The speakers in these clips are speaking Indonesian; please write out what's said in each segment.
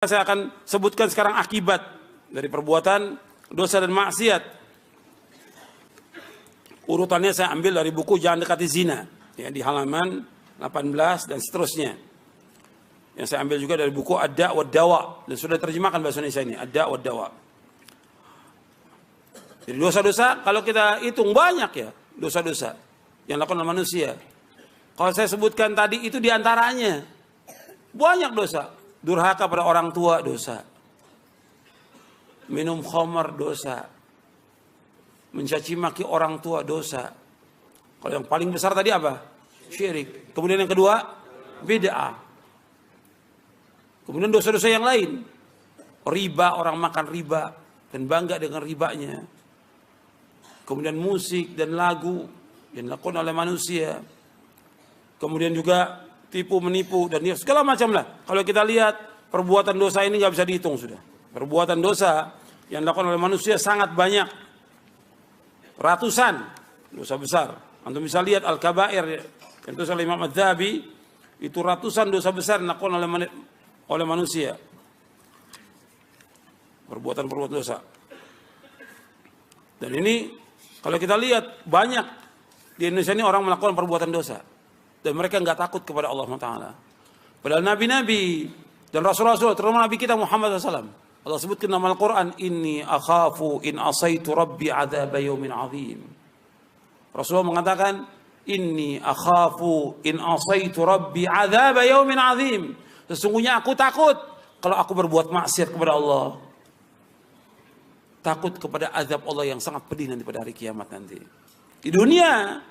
Saya akan sebutkan sekarang akibat dari perbuatan dosa dan maksiat. Urutannya saya ambil dari buku Jangan Dekati Zina, ya, di halaman 18 dan seterusnya. Yang saya ambil juga dari buku Ad-Da' wa Dawa, dan sudah terjemahkan bahasa Indonesia ini, Ad-Da' wa Dawa. Jadi dosa-dosa kalau kita hitung banyak ya, dosa-dosa yang dilakukan oleh manusia. Kalau saya sebutkan tadi itu diantaranya banyak dosa. Durhaka pada orang tua dosa. Minum khamar dosa. Mencaci maki orang tua dosa. Kalau yang paling besar tadi apa? Syirik. Kemudian yang kedua, bid'ah. Kemudian dosa-dosa yang lain. Riba, orang makan riba dan bangga dengan ribanya. Kemudian musik dan lagu yang dilakukan oleh manusia. Kemudian juga tipu menipu dan segala macam lah. Kalau kita lihat perbuatan dosa ini nggak bisa dihitung sudah. Perbuatan dosa yang dilakukan oleh manusia sangat banyak, ratusan dosa besar. Antum bisa lihat Al-Kabair yang itu oleh Imam Adz-Dzahabi, itu ratusan dosa besar yang dilakukan oleh manusia. Perbuatan-perbuatan dosa. Dan ini kalau kita lihat banyak di Indonesia ini orang melakukan perbuatan dosa. Dan mereka nggak takut kepada Allah Taala. Padahal nabi-nabi dan rasul-rasul, terutama nabi kita Muhammad SAW, Allah sebutkan dalam Al-Quran, Inni akhafu in asaitu rabbi adzab yaumin azim. Rasulullah mengatakan, Inni akhafu in asaitu rabbi adzab yaumin azim. Sesungguhnya aku takut kalau aku berbuat maksiat kepada Allah. Takut kepada azab Allah yang sangat pedih nanti pada hari kiamat nanti. Di dunia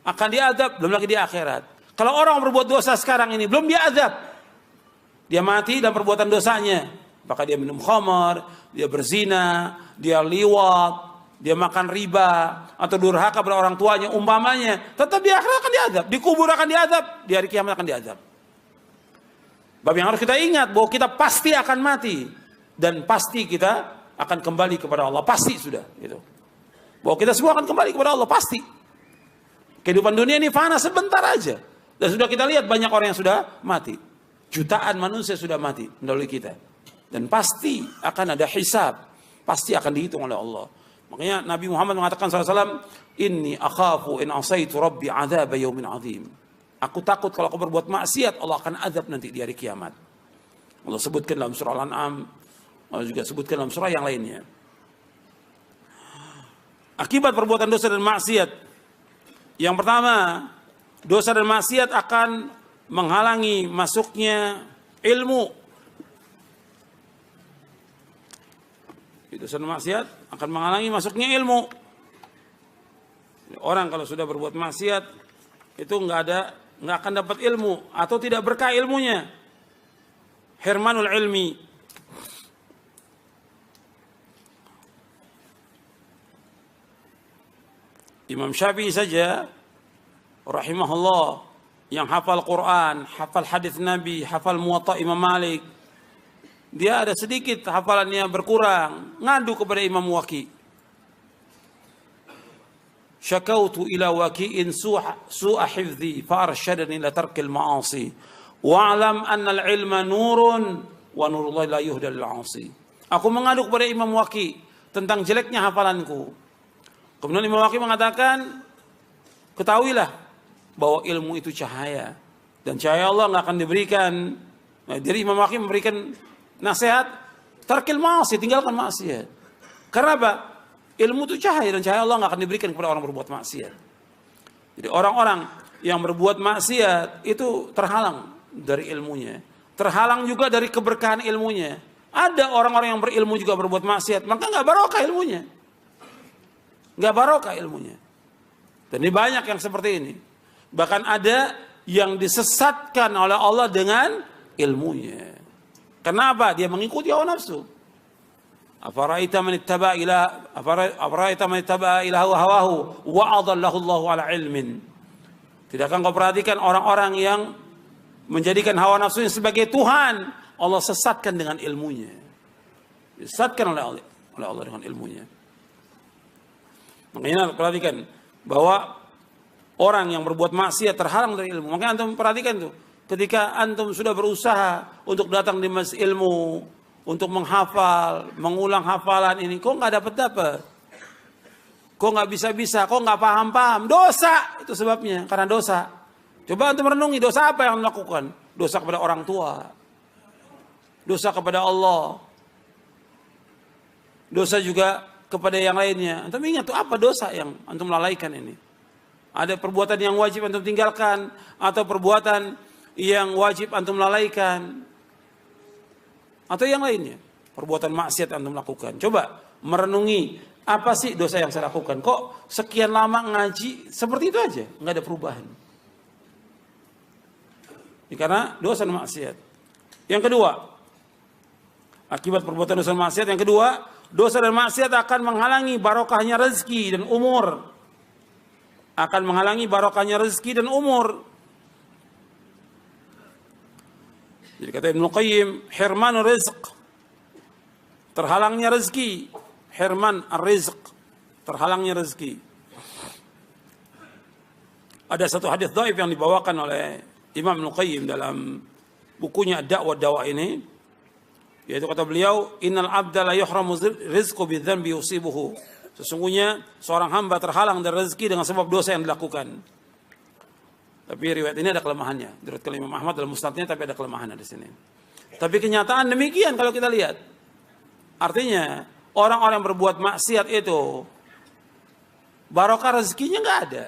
akan diazab, belum lagi di akhirat. Kalau orang berbuat dosa sekarang ini, belum diazab. Dia mati dalam perbuatan dosanya. Maka dia minum khamar, dia berzina, dia liwat, dia makan riba, atau durhaka pada orang tuanya, umpamanya. Tetap di akhirat akan diazab, di kubur akan diazab, di hari kiamat akan diazab. Bab yang harus kita ingat, bahwa kita pasti akan mati. Dan pasti kita akan kembali kepada Allah. Pasti sudah. Gitu. Bahwa kita semua akan kembali kepada Allah, pasti. Kehidupan dunia ini fana sebentar aja. Dan sudah kita lihat banyak orang yang sudah mati. Jutaan manusia sudah mati mendahului kita. Dan pasti akan ada hisab. Pasti akan dihitung oleh Allah. Makanya Nabi Muhammad mengatakan SAW, Inni akhafu in asaitu rabbi adzab yaumin azim. Aku takut kalau aku berbuat maksiat, Allah akan azab nanti di hari kiamat. Allah sebutkan dalam surah Al-An'am. Allah juga sebutkan dalam surah yang lainnya. Akibat perbuatan dosa dan maksiat. Yang pertama, dosa dan maksiat akan menghalangi masuknya ilmu. Dosa dan maksiat akan menghalangi masuknya ilmu. Orang kalau sudah berbuat maksiat itu nggak akan dapat ilmu atau tidak berkah ilmunya. Hirmanul ilmi. Imam Syafi'i saja rahimahullah yang hafal Quran, hafal hadis Nabi, hafal Muwatta Imam Malik, dia ada sedikit hafalannya berkurang, ngadu kepada Imam Waqi. Syakautu ila waqi'in su'a hifdzi fa arsyadani ila tarkil ma'asi wa'lam anna al-ilma nurun wa nurullahi la yuhda lil 'asi. Aku mengadu kepada Imam Waqi tentang jeleknya hafalanku. Kemudian Imam Waqi mengatakan, ketahuilah bahwa ilmu itu cahaya. Dan cahaya Allah nggak akan diberikan. Nah, jadi Imam Waqi memberikan nasihat, tarkil ma'asi, tinggalkan maksiat. Karena apa? Ilmu itu cahaya dan cahaya Allah nggak akan diberikan kepada orang berbuat maksiat. Jadi orang-orang yang berbuat maksiat itu terhalang dari ilmunya. Terhalang juga dari keberkahan ilmunya. Ada orang-orang yang berilmu juga berbuat maksiat, maka nggak barokah ilmunya. Nggak barokah ilmunya. Dan ini banyak yang seperti ini. Bahkan ada yang disesatkan oleh Allah dengan ilmunya. Kenapa? Dia mengikuti hawa nafsu. Afara'aita man ittaba'a ilaha hawahu wa adallahu Allahu ala ilmin. Tidakkah kau perhatikan orang-orang yang menjadikan hawa nafsunya sebagai Tuhan, Allah sesatkan dengan ilmunya. Disesatkan oleh Allah dengan ilmunya. Makanya perhatikan bahwa orang yang berbuat maksiat terhalang dari ilmu. Makanya antum perhatikan tuh, ketika antum sudah berusaha untuk datang di majelis ilmu, untuk menghafal, mengulang hafalan ini, kok nggak dapat? Kok nggak bisa-bisa? Kok nggak paham-paham? Dosa itu sebabnya, karena dosa. Coba antum renungi dosa apa yang melakukan? Dosa kepada orang tua, dosa kepada Allah, dosa juga kepada yang lainnya. Antum ingat tuh apa dosa yang antum lalaikan ini? Ada perbuatan yang wajib antum tinggalkan atau perbuatan yang wajib antum lalaikan atau yang lainnya, perbuatan maksiat antum lakukan. Coba merenungi, apa sih dosa yang saya lakukan? Kok sekian lama ngaji seperti itu aja, nggak ada perubahan? Ini karena dosa dan maksiat. Yang kedua, akibat perbuatan dosa dan maksiat, yang kedua, dosa dan maksiat akan menghalangi barokahnya rezeki dan umur. Akan menghalangi barokahnya rezeki dan umur. Jadi kata Ibnu Qayyim, hirman rizq, terhalangnya rezeki. Hirman ar-rizq, terhalangnya rezeki. Ada satu hadis dhaif yang dibawakan oleh Imam Ibnu Qayyim dalam bukunya Ad-Da'wa Dawa ini, yaitu kata beliau, innal abda la yuhramu rizqu bidzanbi yusibuhu. Sesungguhnya seorang hamba terhalang dari rezeki dengan sebab dosa yang dilakukan. Tapi riwayat ini ada kelemahannya. Riwayat Imam Ahmad dalam musnadnya, tapi ada kelemahan di sini. Tapi kenyataan demikian kalau kita lihat. Artinya orang-orang yang berbuat maksiat itu barokah rezekinya nggak ada.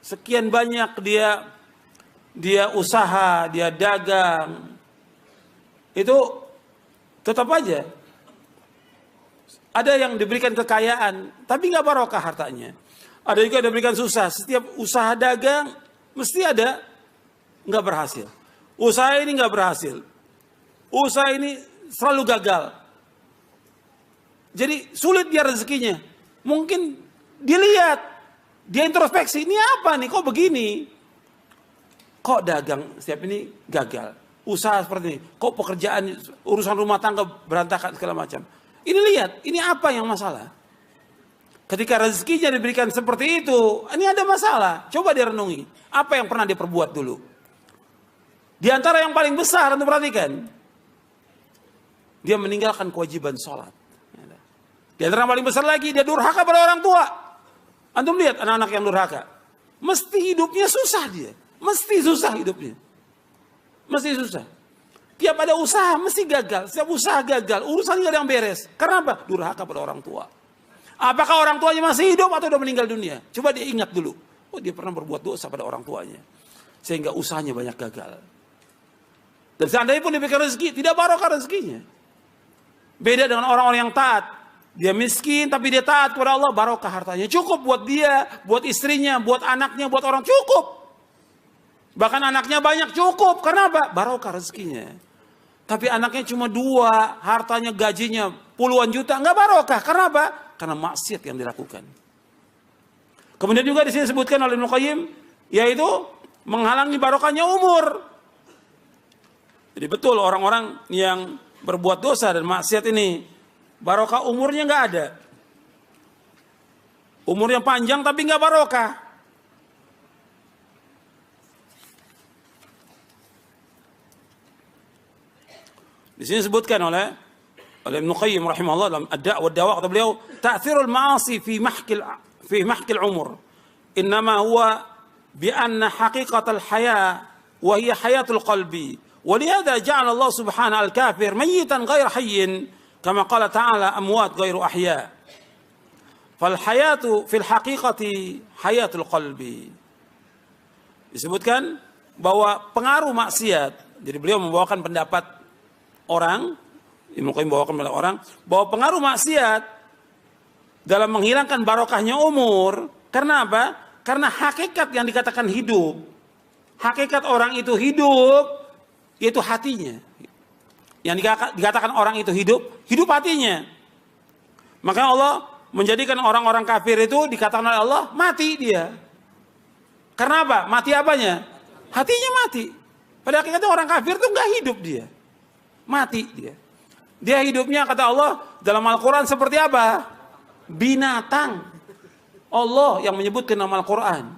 Sekian banyak dia usaha, dia dagang, itu tetap aja ada yang diberikan kekayaan, tapi nggak barokah hartanya. Ada juga yang diberikan susah. Setiap usaha dagang mesti ada nggak berhasil. Usaha ini nggak berhasil. Usaha ini selalu gagal. Jadi sulit dia rezekinya. Mungkin dilihat, dia introspeksi, ini apa nih? Kok begini? Kok dagang setiap ini gagal? Usaha seperti ini. Kok pekerjaan, urusan rumah tangga berantakan segala macam. Ini lihat, ini apa yang masalah? Ketika rezekinya diberikan seperti itu, ini ada masalah. Coba direnungi, apa yang pernah dia perbuat dulu? Di antara yang paling besar, untuk perhatikan, dia meninggalkan kewajiban sholat. Di antara yang paling besar lagi, dia durhaka pada orang tua. Antum lihat anak-anak yang durhaka, mesti hidupnya susah dia, mesti susah hidupnya, mesti susah. Tiap ada usaha mesti gagal, setiap usaha gagal, urusan nggak ada yang beres. Karena apa? Durhaka pada orang tua. Apakah orang tuanya masih hidup atau sudah meninggal dunia? Coba dia ingat dulu. Oh, dia pernah berbuat dosa pada orang tuanya, sehingga usahanya banyak gagal. Dan seandainya pun diberikan rezeki, tidak barokah rezekinya. Beda dengan orang-orang yang taat. Dia miskin tapi dia taat kepada Allah, barokah hartanya. Cukup buat dia, buat istrinya, buat anaknya, buat orang, cukup. Bahkan anaknya banyak, cukup. Karena apa? Barokah rezekinya. Tapi anaknya cuma 2, hartanya gajinya puluhan juta, nggak barokah. Karena apa? Karena maksiat yang dilakukan. Kemudian juga di sini disebutkan oleh Ibnu Qayyim, yaitu menghalangi barokahnya umur. Jadi betul orang-orang yang berbuat dosa dan maksiat ini, barokah umurnya nggak ada. Umurnya panjang tapi nggak barokah. Di sini disebutkan oleh Ibnu Qayyim rahimahullah dalam Ad-Da'wa Dawa, kata beliau, ta'thirul ma'asi fi mahkil umur. Innama huwa bi anna haqiqatal haya wa hiya hayatul qalbi. Wa lihadza ja'ala Allah subhanahu al-kafir mayyitan ghayra hayyin kama qala ta'ala amwat ghairu ahya. Fal hayatu fil haqiqati hayatul qalbi. Disebutkan bahwa pengaruh maksiat, jadi beliau membawakan pendapat orang, Ibnu Qayyim membawakan pendapat orang, bahwa pengaruh maksiat dalam menghilangkan barokahnya umur, karena apa? Karena hakikat yang dikatakan hidup, hakikat orang itu hidup, yaitu hatinya. Yang dikatakan orang itu hidup, hidup hatinya. Maka Allah menjadikan orang-orang kafir itu dikatakan oleh Allah, mati dia. Karena apa? Mati apanya? Hatinya mati. Pada hakikatnya orang kafir itu nggak hidup dia. Mati dia. Dia hidupnya, kata Allah dalam Al-Quran, seperti apa? Binatang. Allah yang menyebutkan nama Al-Quran.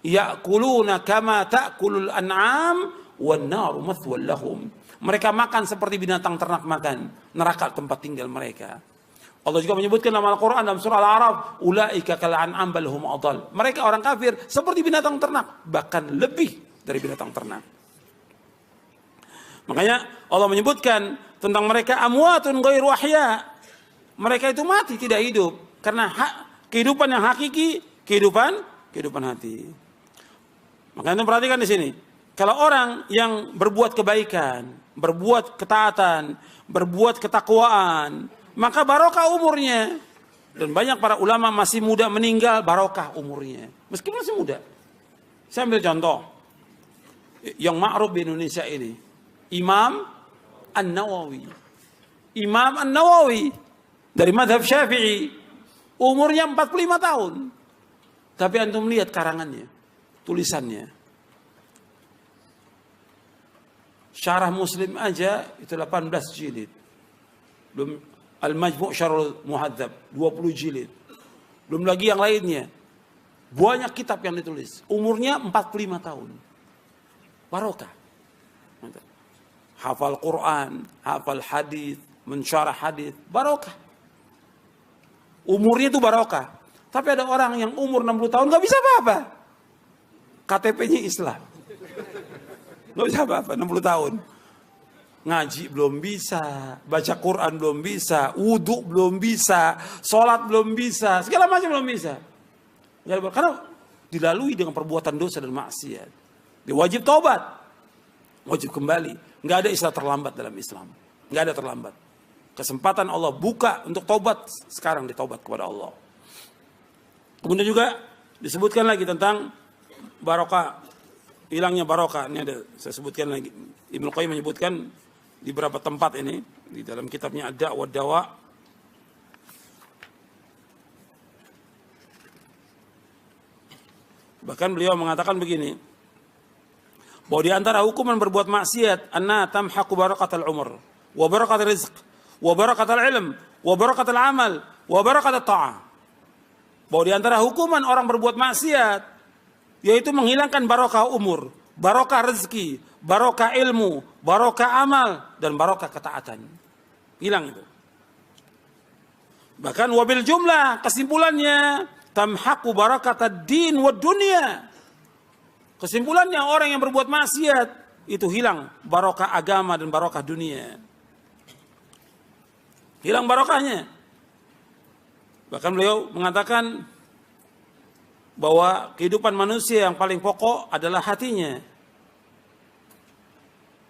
Ya'kuluna kama ta'kulul an'am wan naru mathwal lahum. Mereka makan seperti binatang ternak makan, neraka tempat tinggal mereka. Allah juga menyebutkan dalam Al-Quran dalam surah Al-A'raf, ulaika kal an'am bal hum adall. Mereka orang kafir seperti binatang ternak, bahkan lebih dari binatang ternak. Makanya Allah menyebutkan tentang mereka amwatun ghairu ahya. Mereka itu mati, tidak hidup, karena kehidupan yang hakiki, kehidupan hati. Makanya perhatikan di sini, kalau orang yang berbuat kebaikan, berbuat ketaatan, berbuat ketakwaan, maka barokah umurnya. Dan banyak para ulama masih muda meninggal, barokah umurnya. Meskipun masih muda. Saya ambil contoh. Yang ma'ruf di Indonesia ini. Imam An-Nawawi. Imam An-Nawawi. Dari madhab Syafi'i. Umurnya 45 tahun. Tapi antum lihat karangannya. Tulisannya. Syarah Muslim aja itu 18 jilid. Belum Al-Majmu' Syarhul Muhadzab 20 jilid. Belum lagi yang lainnya. Banyak kitab yang ditulis. Umurnya 45 tahun. Barokah. Hafal Quran, hafal hadis, mensyarah hadis, barokah. Umurnya itu barokah. Tapi ada orang yang umur 60 tahun gak bisa apa-apa. KTP-nya Islam. Gak bisa apa-apa 60 tahun. Ngaji belum bisa, baca Quran belum bisa, wudhu belum bisa, sholat belum bisa, segala macam belum bisa. Karena dilalui dengan perbuatan dosa dan maksiat. Dia wajib taubat, wajib kembali. Nggak ada istilah terlambat dalam Islam, nggak ada terlambat. Kesempatan Allah buka untuk taubat, sekarang ditaubat kepada Allah. Kemudian juga disebutkan lagi tentang barokah, hilangnya barokah. Ini ada saya sebutkan lagi. Ibnu Qayyim menyebutkan di beberapa tempat ini di dalam kitabnya Ad-Da' wa Dawa. Bahkan beliau mengatakan begini, bahwa di antara hukuman berbuat maksiat anna tamhaqu barakatal umur wa barakatal rizq wa barakatal ilm wa barakatal amal wa barakatal ta'ah. Bahwa di antara hukuman orang berbuat maksiat yaitu menghilangkan barokah umur, barokah rezeki, barokah ilmu, barokah amal, dan barokah ketaatan. Hilang itu. Bahkan wabil jumlah, kesimpulannya, tamhaqu barakatad din wad dunya. Kesimpulannya orang yang berbuat maksiat, itu hilang barokah agama dan barokah dunia. Hilang barokahnya. Bahkan beliau mengatakan bahwa kehidupan manusia yang paling pokok adalah hatinya.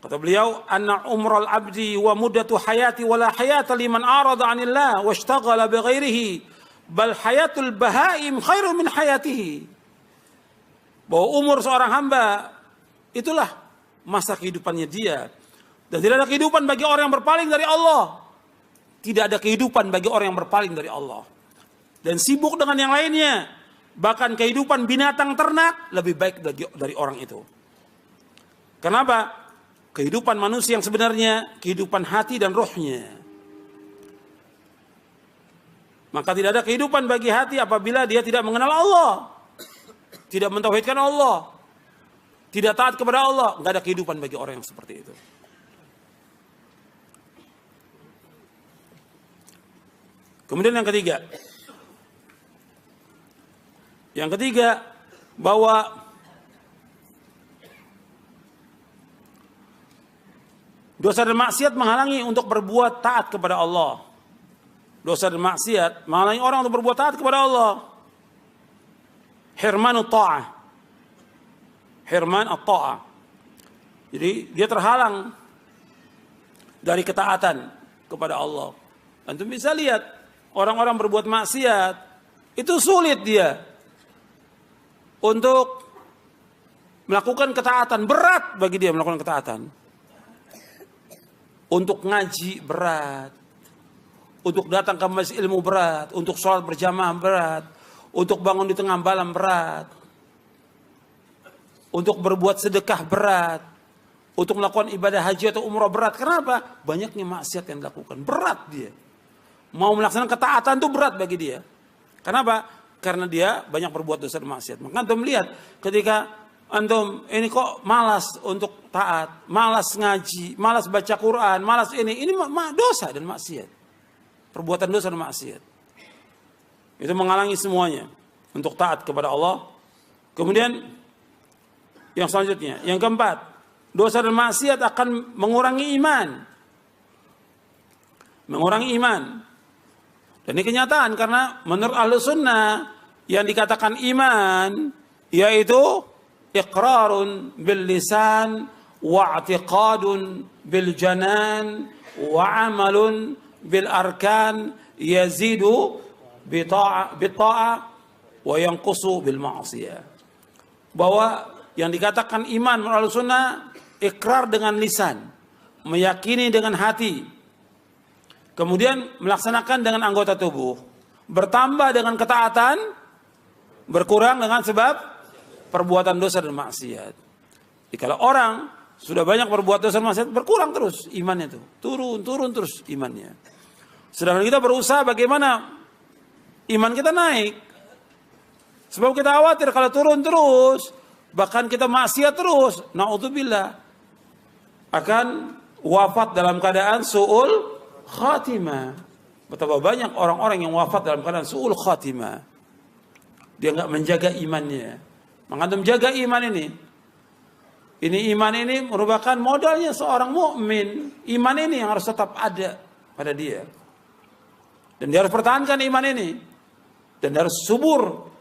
Kata beliau, anna umral abdi wa muddatu hayati wala hayata liman arada 'anillah washtaghala bighairihi bal hayatul bahaim khairu min hayatihi. Bahwa umur seorang hamba itulah masa kehidupannya dia. Dan tidak ada kehidupan bagi orang yang berpaling dari Allah. Tidak ada kehidupan bagi orang yang berpaling dari Allah. Dan sibuk dengan yang lainnya. Bahkan kehidupan binatang ternak lebih baik dari orang itu. Kenapa? Kehidupan manusia yang sebenarnya kehidupan hati dan rohnya. Maka tidak ada kehidupan bagi hati apabila dia tidak mengenal Allah. Tidak mentauhidkan Allah. Tidak taat kepada Allah. Tidak ada kehidupan bagi orang yang seperti itu. Kemudian yang ketiga. Yang ketiga, bahwa dosa dan maksiat menghalangi untuk berbuat taat kepada Allah. Dosa dan maksiat menghalangi orang untuk berbuat taat kepada Allah. Hirmanut ta'ah. Hirman at-ta'ah. Jadi dia terhalang dari ketaatan kepada Allah. Antum bisa lihat orang-orang berbuat maksiat itu sulit dia untuk melakukan ketaatan, berat bagi dia melakukan ketaatan. Untuk ngaji berat, untuk datang ke majelis ilmu berat, untuk sholat berjamaah berat, untuk bangun di tengah malam berat, untuk berbuat sedekah berat, untuk melakukan ibadah haji atau umrah berat. Kenapa? Banyaknya maksiat yang dilakukan, berat dia. Mau melaksanakan ketaatan itu berat bagi dia. Kenapa? Karena dia banyak berbuat dosa dan maksiat. Maka kita melihat ketika antum ini kok malas untuk taat, malas ngaji, malas baca Quran, malas ini dosa dan maksiat. Perbuatan dosa dan maksiat. Itu menghalangi semuanya untuk taat kepada Allah. Kemudian yang selanjutnya, yang keempat, dosa dan maksiat akan mengurangi iman. Mengurangi iman. Dan ini kenyataan karena menurut Ahlus Sunnah yang dikatakan iman yaitu iqrarun bil lisan wa i'tiqadun bil janan wa amalun bil arkan yazidu bi ta'ah wa yanqusu bil ma'siyah. Bahwa yang dikatakan iman menurut Ahlus Sunnah ikrar dengan lisan, meyakini dengan hati, kemudian melaksanakan dengan anggota tubuh, bertambah dengan ketaatan, berkurang dengan sebab perbuatan dosa dan maksiat. Jadi kalau orang sudah banyak berbuat dosa dan maksiat, berkurang terus imannya itu, turun terus imannya. Sedangkan kita berusaha bagaimana iman kita naik. Sebab kita khawatir kalau turun terus, bahkan kita maksiat terus, naudzubillah, akan wafat dalam keadaan su'ul khatimah. Betapa banyak orang-orang yang wafat dalam keadaan su'ul khatimah. Dia enggak menjaga imannya. Mengantum jaga iman ini. Iman ini merupakan modalnya seorang mukmin. Iman ini yang harus tetap ada pada dia. Dan dia harus pertahankan iman ini. Dan dia harus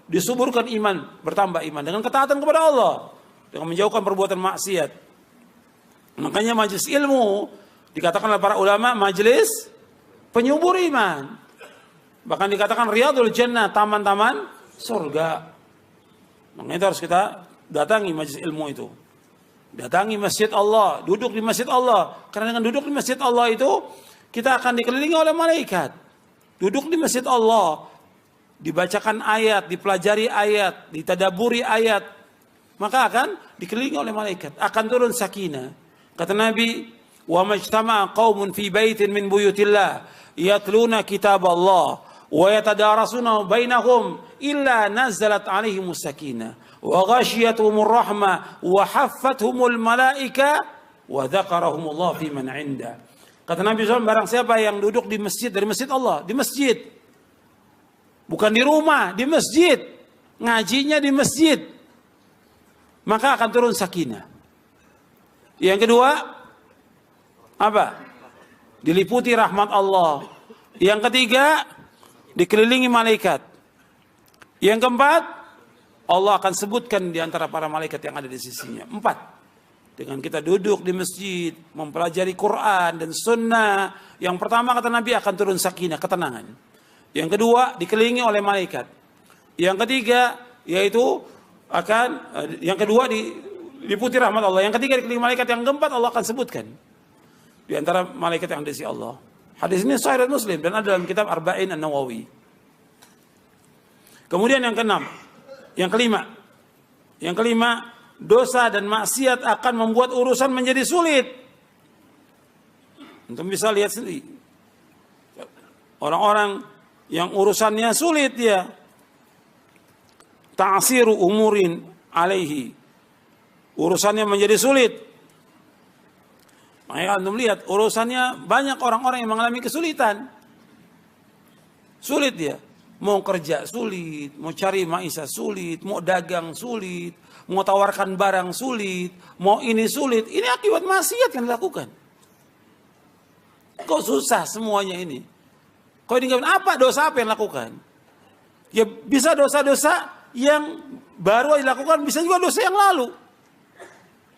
disuburkan iman, bertambah iman dengan ketaatan kepada Allah, dengan menjauhkan perbuatan maksiat. Makanya majelis ilmu dikatakan oleh para ulama majelis penyubur iman. Bahkan dikatakan riyadul jannah, taman-taman surga. Makanya itu harus kita datangi majelis ilmu itu. Datangi masjid Allah, duduk di masjid Allah. Karena dengan duduk di masjid Allah itu kita akan dikelilingi oleh malaikat. Duduk di masjid Allah, dibacakan ayat, dipelajari ayat, ditadaburi ayat, maka akan dikelilingi oleh malaikat, akan turun sakinah. Kata Nabi, wa majtama'a qaumun fi baitin min buyutillah yatluna kitab Allah wa yatadarasuna bainahum illa nazalat alaihimus sakinah wa ghashiyatuhumur rahmah wa haffathumul malaika wa dzakarahumullah fi man 'inda. Kata Nabi SAW, barang siapa yang duduk di masjid, dari masjid Allah, di masjid, bukan di rumah, di masjid, ngajinya di masjid, maka akan turun sakinah. Yang kedua, apa? Diliputi rahmat Allah. Yang ketiga, dikelilingi malaikat. Yang keempat, Allah akan sebutkan di antara para malaikat yang ada di sisinya. 4. Dengan kita duduk di masjid, mempelajari Quran dan sunnah, yang pertama kata Nabi akan turun sakinah, ketenangan. Yang kedua, dikelilingi oleh malaikat. Yang ketiga, yaitu yang kedua diliputi rahmat Allah. Yang ketiga, dikelilingi malaikat. Yang keempat, Allah akan sebutkan di antara malaikat yang ada di sisi Allah. Hadis ini sahih Muslim dan ada dalam kitab Arba'in An-Nawawi. Kemudian yang keenam, yang kelima, dosa dan maksiat akan membuat urusan menjadi sulit. Untuk bisa lihat sendiri, orang-orang yang urusannya sulit ya, ta'siru umurin alaihi, urusannya menjadi sulit. Makanya antum lihat urusannya banyak orang-orang yang mengalami kesulitan. Sulit dia, mau kerja sulit, mau cari maisha sulit, mau dagang sulit, mau tawarkan barang sulit, mau ini sulit. Ini akibat maksiat yang dilakukan. Kok susah semuanya ini? Kok ini apa dosa apa yang dilakukan? Ya bisa dosa-dosa yang baru dilakukan, bisa juga dosa yang lalu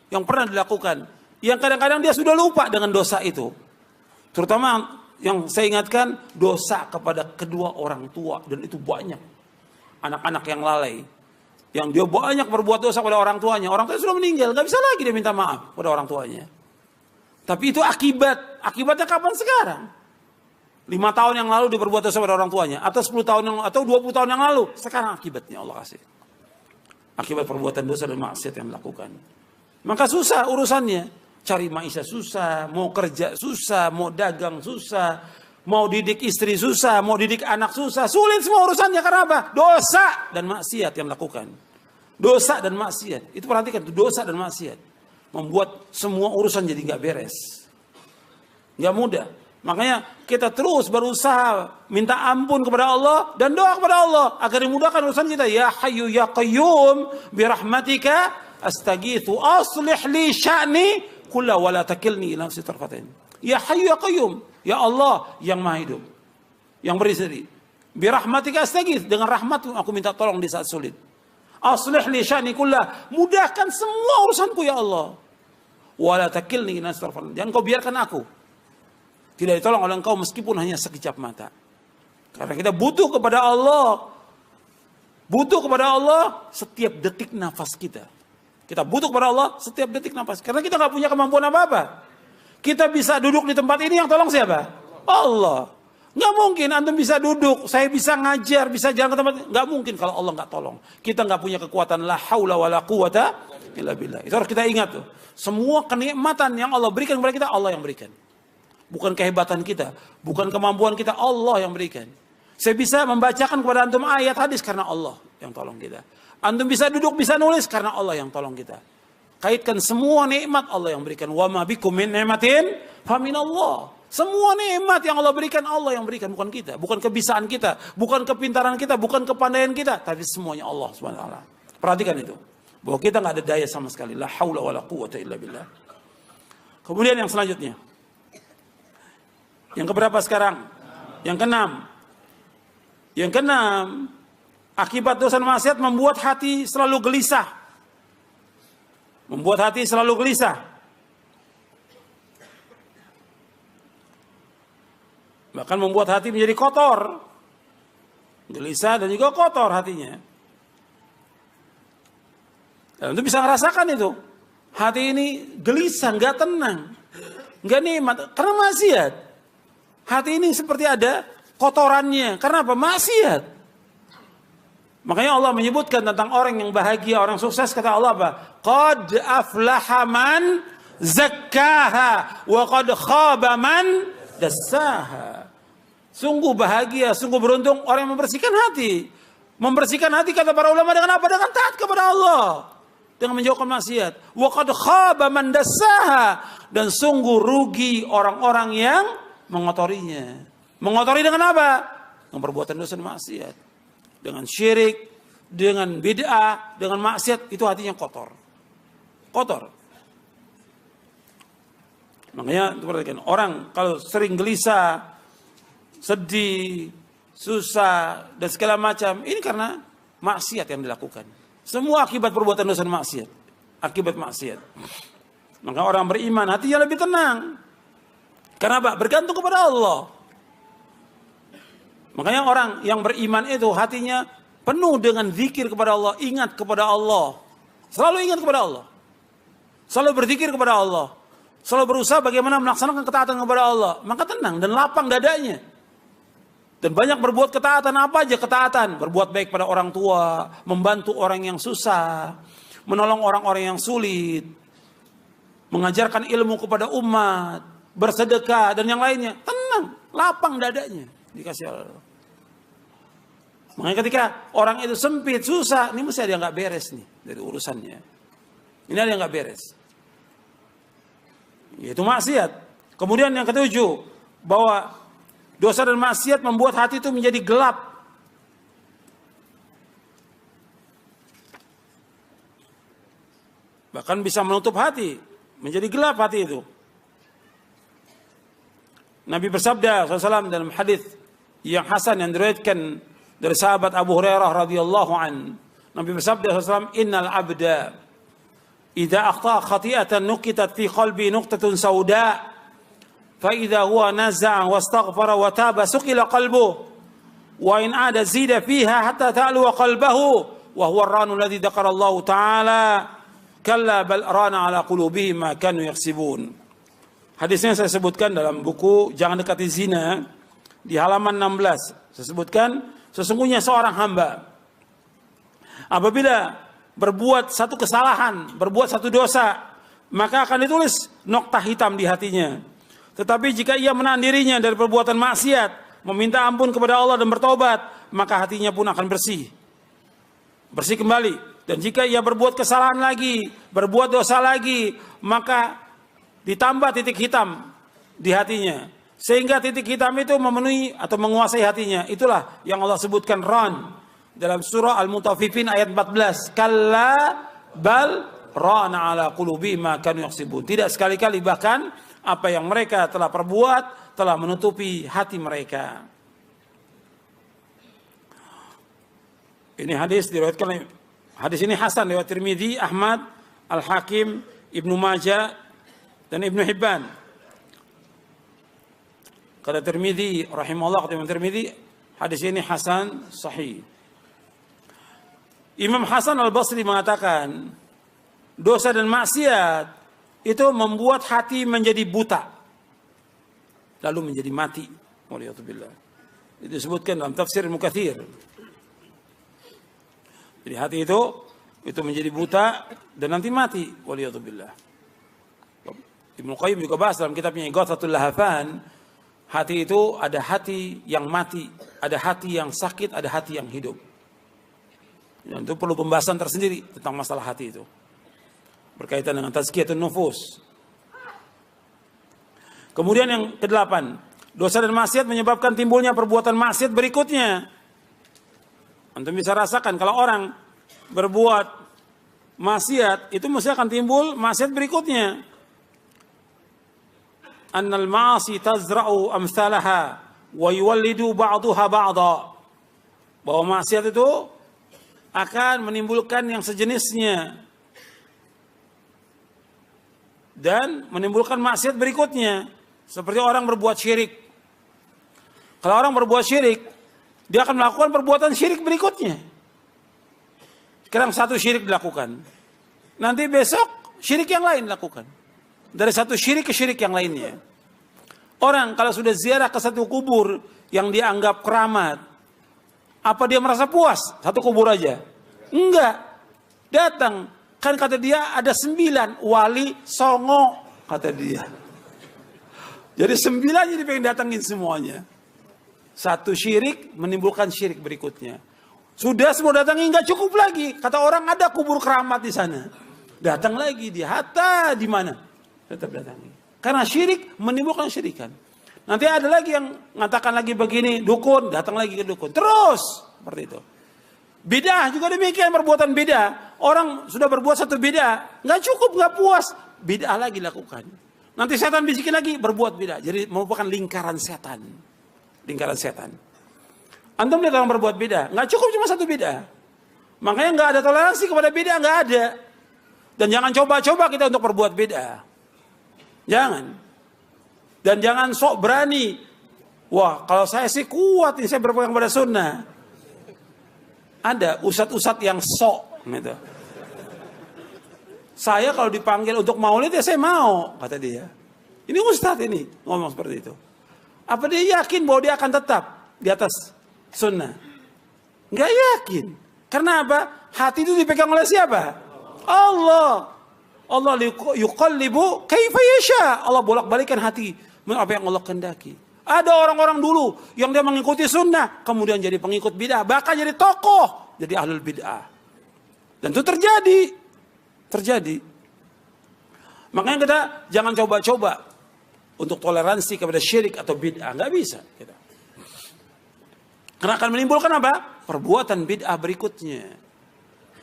yang pernah dilakukan, yang kadang-kadang dia sudah lupa dengan dosa itu. Terutama yang saya ingatkan, dosa kepada kedua orang tua, dan itu banyak anak-anak yang lalai, yang dia banyak berbuat dosa pada orang tuanya. Orang tuanya sudah meninggal, gak bisa lagi dia minta maaf pada orang tuanya. Tapi itu akibatnya kapan sekarang? 5 tahun yang lalu dia berbuat dosa pada orang tuanya, atau 10 tahun atau 20 tahun yang lalu. Sekarang akibatnya Allah kasih. Akibat perbuatan dosa dan maksiat yang dilakukan. Maka susah urusannya. Cari maisha susah, mau kerja susah, mau dagang susah, mau didik istri susah, mau didik anak susah. Sulit semua urusannya karena apa? Dosa dan maksiat yang dilakukan. Dosa dan maksiat. Itu perhatikan, itu dosa dan maksiat. Membuat semua urusan jadi nggak beres. Nggak mudah. Makanya kita terus berusaha minta ampun kepada Allah dan doa kepada Allah agar dimudahkan urusan kita. Ya Hayyu ya Qayyum birahmatika astaghitsu aslih li sya'ni kullahu wa la takilni ila nafsi tarfatain. Ya Hayyu ya Qayyum, ya Allah yang Maha Hidup, yang berseri. Birahmatika astaghits, dengan rahmatmu aku minta tolong di saat sulit. Aslih li sya'ni kullahu, mudahkan semua urusanku ya Allah. Wa la takilni ila nafsi tarfatain. Jangan kau biarkan aku tidak ditolong oleh engkau meskipun hanya sekejap mata. Karena kita butuh kepada Allah. Butuh kepada Allah setiap detik nafas kita. Kita butuh kepada Allah setiap detik nafas. Karena kita nggak punya kemampuan apa-apa. Kita bisa duduk di tempat ini, yang tolong siapa? Allah. Nggak mungkin antum bisa duduk, saya bisa ngajar, bisa jalan ke tempat. Nggak mungkin kalau Allah nggak tolong. Kita nggak punya kekuatan la haula wala quwata illa billah. Itu harus kita ingat tuh. Semua kenikmatan yang Allah berikan kepada kita, Allah yang berikan. Bukan kehebatan kita, bukan kemampuan kita, Allah yang berikan. Saya bisa membacakan kepada antum ayat hadis karena Allah yang tolong kita. Antum bisa duduk, bisa nulis karena Allah yang tolong kita. Kaitkan semua nikmat Allah yang berikan. Wa ma bikum min ni'matin faminallah. Semua nikmat yang Allah berikan, Allah yang berikan, bukan kita, bukan kebisaan kita, bukan kepintaran kita, bukan kepandaian kita, tapi semuanya Allah Subhanahu wa taala. Perhatikan itu. Bahwa kita nggak ada daya sama sekali. La haula wala quwwata illa billah. Kemudian yang selanjutnya. Yang keberapa sekarang? Yang keenam. Yang keenam, akibat dosa dan maksiat membuat hati selalu gelisah. Membuat hati selalu gelisah. Bahkan membuat hati menjadi kotor. Gelisah dan juga kotor hatinya. Dan itu bisa merasakan itu. Hati ini gelisah, nggak tenang. Nggak nikmat, karena maksiat. Hati ini seperti ada kotorannya. Karena apa? Maksiat. Makanya Allah menyebutkan tentang orang yang bahagia, orang sukses. Kata Allah apa? Qad aflaha man zakkaha wa qad khaba man dassaha. Sungguh bahagia, sungguh beruntung orang yang membersihkan hati. Membersihkan hati kata para ulama dengan apa? Dengan taat kepada Allah. Dengan menjauhkan maksiat. Wa qad khaba man dassaha. Dan sungguh rugi orang-orang yang mengotorinya. Mengotori dengan apa? Dengan perbuatan dosa dan maksiat. Dengan syirik, dengan bid'ah, dengan maksiat, itu hatinya kotor. Kotor. Makanya perhatikan, orang kalau sering gelisah, sedih, susah, dan segala macam, ini karena maksiat yang dilakukan. Semua akibat perbuatan dosa dan maksiat. Akibat maksiat. Maka orang beriman hatinya lebih tenang. Kenapa? Bergantung kepada Allah. Makanya orang yang beriman itu hatinya penuh dengan zikir kepada Allah, ingat kepada Allah. Selalu ingat kepada Allah. Selalu berzikir kepada Allah. Selalu berusaha bagaimana melaksanakan ketaatan kepada Allah. Maka tenang dan lapang dadanya. Dan banyak berbuat ketaatan, apa aja ketaatan. Berbuat baik pada orang tua, membantu orang yang susah, menolong orang-orang yang sulit, mengajarkan ilmu kepada umat, bersedekah dan yang lainnya. Tenang, lapang dadanya. Dikasih Allah. Makanya ketika orang itu sempit, susah, ini mesti ada yang nggak beres nih dari urusannya. Ini ada yang nggak beres. Yaitu maksiat. Kemudian yang ketujuh, bahwa dosa dan maksiat membuat hati itu menjadi gelap. Bahkan bisa menutup hati, menjadi gelap hati itu. Nabi bersabda SAW dalam hadis yang hasan yang diriwayatkan dari sahabat Abu Hurairah radhiyallahu an. Nabi bersabda SAW, "Innal abda idza akhta khati'atan nuqitat fi qalbi nuqtatun sauda fa idza huwa naza'a wastaghfara wa taba suqila qalbuhu wa in ada zida fiha hatta ta'lu qalbahu wa huwa ar-ranu alladhi dzakara Allah ta'ala kalla bal rana ala qulubihim ma kanu yaksibun." Hadisnya saya sebutkan dalam buku Jangan Dekati Zina di halaman 16. Saya sebutkan, sesungguhnya seorang hamba apabila berbuat satu kesalahan, berbuat satu dosa, maka akan ditulis noktah hitam di hatinya. Tetapi jika ia menahan dirinya dari perbuatan maksiat, meminta ampun kepada Allah dan bertobat, maka hatinya pun akan bersih. Bersih kembali. Dan jika ia berbuat kesalahan lagi, berbuat dosa lagi, maka ditambah titik hitam di hatinya. Sehingga titik hitam itu memenuhi atau menguasai hatinya. Itulah yang Allah sebutkan ran dalam surah Al-Mutaffifin ayat 14. Kalla bal rana ala qulubihim ma kanu yaksibun. Tidak sekali-kali, bahkan apa yang mereka telah perbuat telah menutupi hati mereka. Ini hadis diriwayatkan, hadis ini hasan riwayat Tirmidzi, Ahmad, Al-Hakim, Ibnu Majah dan Ibnu Hibban. Kata Tirmidzi rahimahullah, kata Imam Tirmidzi, hadis ini hasan sahih. Imam Hasan Al-Basri mengatakan, dosa dan maksiat itu membuat hati menjadi buta, lalu menjadi mati. Waliyatubillah. Itu disebutkan dalam tafsir Ibnu Katsir. Jadi hati itu menjadi buta dan nanti mati. Waliyatubillah. Ibnu Qayyim juga bahas dalam kitabnya Ighathatul Lahafan, hati itu ada hati yang mati, ada hati yang sakit, ada hati yang hidup. Dan itu perlu pembahasan tersendiri tentang masalah hati itu, berkaitan dengan tazkiyatun nufus. Kemudian yang ke-8, dosa dan maksiat menyebabkan timbulnya perbuatan maksiat berikutnya. Antum bisa rasakan kalau orang berbuat maksiat, itu mesti akan timbul maksiat berikutnya. Annal ma'asi tazra'u amsalaha wa yuwallidu ba'daha ba'dha. Bahwa maksiat itu akan menimbulkan yang sejenisnya dan menimbulkan maksiat berikutnya. Seperti orang berbuat syirik. Kalau orang berbuat syirik, dia akan melakukan perbuatan syirik berikutnya. Sekarang satu syirik dilakukan, nanti besok syirik yang lain dilakukan. Dari satu syirik ke syirik yang lainnya. Orang kalau sudah ziarah ke satu kubur yang dianggap keramat, apa dia merasa puas? Satu kubur aja? Enggak. Datang. Kan kata dia ada 9 wali songo, kata dia. Jadi 9 jadi pengen datangin semuanya. Satu syirik menimbulkan syirik berikutnya. Sudah semua datangin, nggak cukup lagi. Kata orang ada kubur keramat di sana. Datang lagi dia, hatta di mana? Tetap datangi. Karena syirik menimbulkan syirikan. Nanti ada lagi yang mengatakan lagi begini, dukun, datang lagi ke dukun. Terus seperti itu. Bidah juga demikian, perbuatan bidah. Orang sudah berbuat satu bidah, nggak cukup, nggak puas, bidah lagi lakukan. Nanti setan bisikin lagi, berbuat bidah. Jadi merupakan lingkaran setan. Lingkaran setan. Antum lihat orang berbuat bidah, nggak cukup cuma satu bidah. Makanya nggak ada toleransi kepada bidah, nggak ada. Dan jangan coba-coba kita untuk berbuat bidah. Jangan. Dan jangan sok berani. Wah, kalau saya sih kuat, ini saya berpegang pada sunnah. Ada ustadz-ustadz yang sok gitu. Saya kalau dipanggil untuk maulid ya saya mau, kata dia. Ini ustadz ini ngomong seperti itu. Apa dia yakin bahwa dia akan tetap di atas sunnah? Nggak yakin. Karena apa? Hati itu dipegang oleh siapa? Allah. Allah yuqallibu kaifa yasha. Allah bolak-balikan hati apa yang Allah kehendaki. Ada orang-orang dulu yang dia mengikuti sunnah, kemudian jadi pengikut bid'ah, bahkan jadi tokoh, jadi ahlul bid'ah. Dan itu terjadi. Makanya kita jangan coba-coba untuk toleransi kepada syirik atau bid'ah, nggak bisa kita. Karena akan menimbulkan apa? Perbuatan bid'ah berikutnya.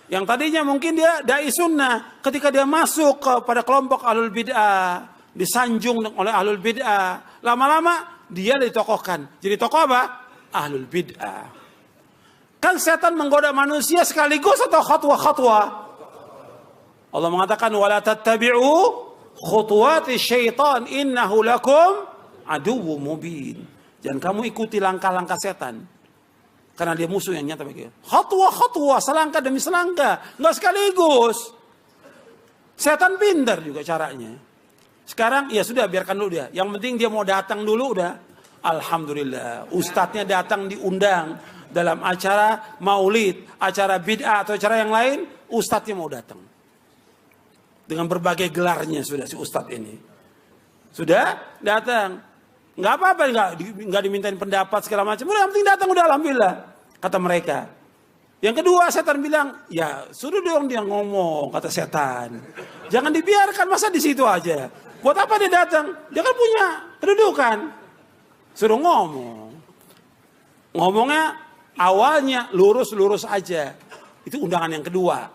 Yang tadinya mungkin dia dai sunnah, ketika dia masuk kepada kelompok ahlul bid'ah, disanjung oleh ahlul bid'ah, lama-lama dia ditokohkan. Jadi tokoh apa? Ahlul bid'ah. Kan setan menggoda manusia sekaligus atau khatwa-khatwa? Allah mengatakan wala tattabi'u khutuwati syaitan innahu lakum aduwwum mubin. Jangan kamu ikuti langkah-langkah setan. Karena dia musuh yang nyata bagi kita. Khatwa-khatwa, selangkah demi selangkah, enggak sekaligus. Setan pintar juga caranya. Sekarang ya sudah, biarkan dulu dia. Yang penting dia mau datang dulu udah. Alhamdulillah, ustadznya datang diundang dalam acara maulid, acara bid'ah atau acara yang lain, ustadznya mau datang. Dengan berbagai gelarnya sudah si ustadz ini. Sudah datang. Nggak apa-apa, nggak dimintain pendapat segala macam. Udah, yang penting datang udah, alhamdulillah, kata mereka. Yang kedua setan bilang, ya suruh dong dia ngomong, kata setan. Jangan dibiarkan, masa di situ aja. Buat apa dia datang? Dia kan punya kedudukan. Suruh ngomong. Ngomongnya awalnya lurus-lurus aja. Itu undangan yang kedua.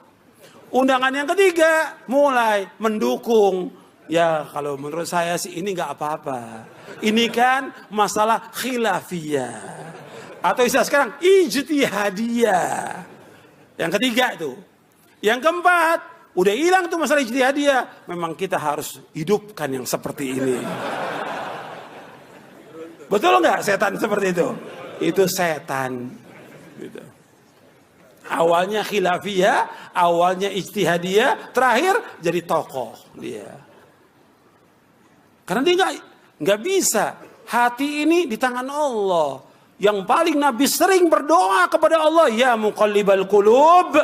Undangan yang ketiga mulai mendukung. Ya kalau menurut saya sih ini nggak apa-apa. Ini kan masalah khilafiyah. Atau istilah sekarang ijtihadiyah. Yang ketiga itu. Yang keempat, udah hilang tuh masalah ijtihadiyah. Memang kita harus hidupkan yang seperti ini. Betul nggak setan seperti itu? Itu setan. Gitu. Awalnya khilafiyah, awalnya ijtihadiyah, terakhir jadi tokoh dia. Karena dia nggak bisa. Hati ini di tangan Allah. Yang paling Nabi sering berdoa kepada Allah, ya muqallibal qulub,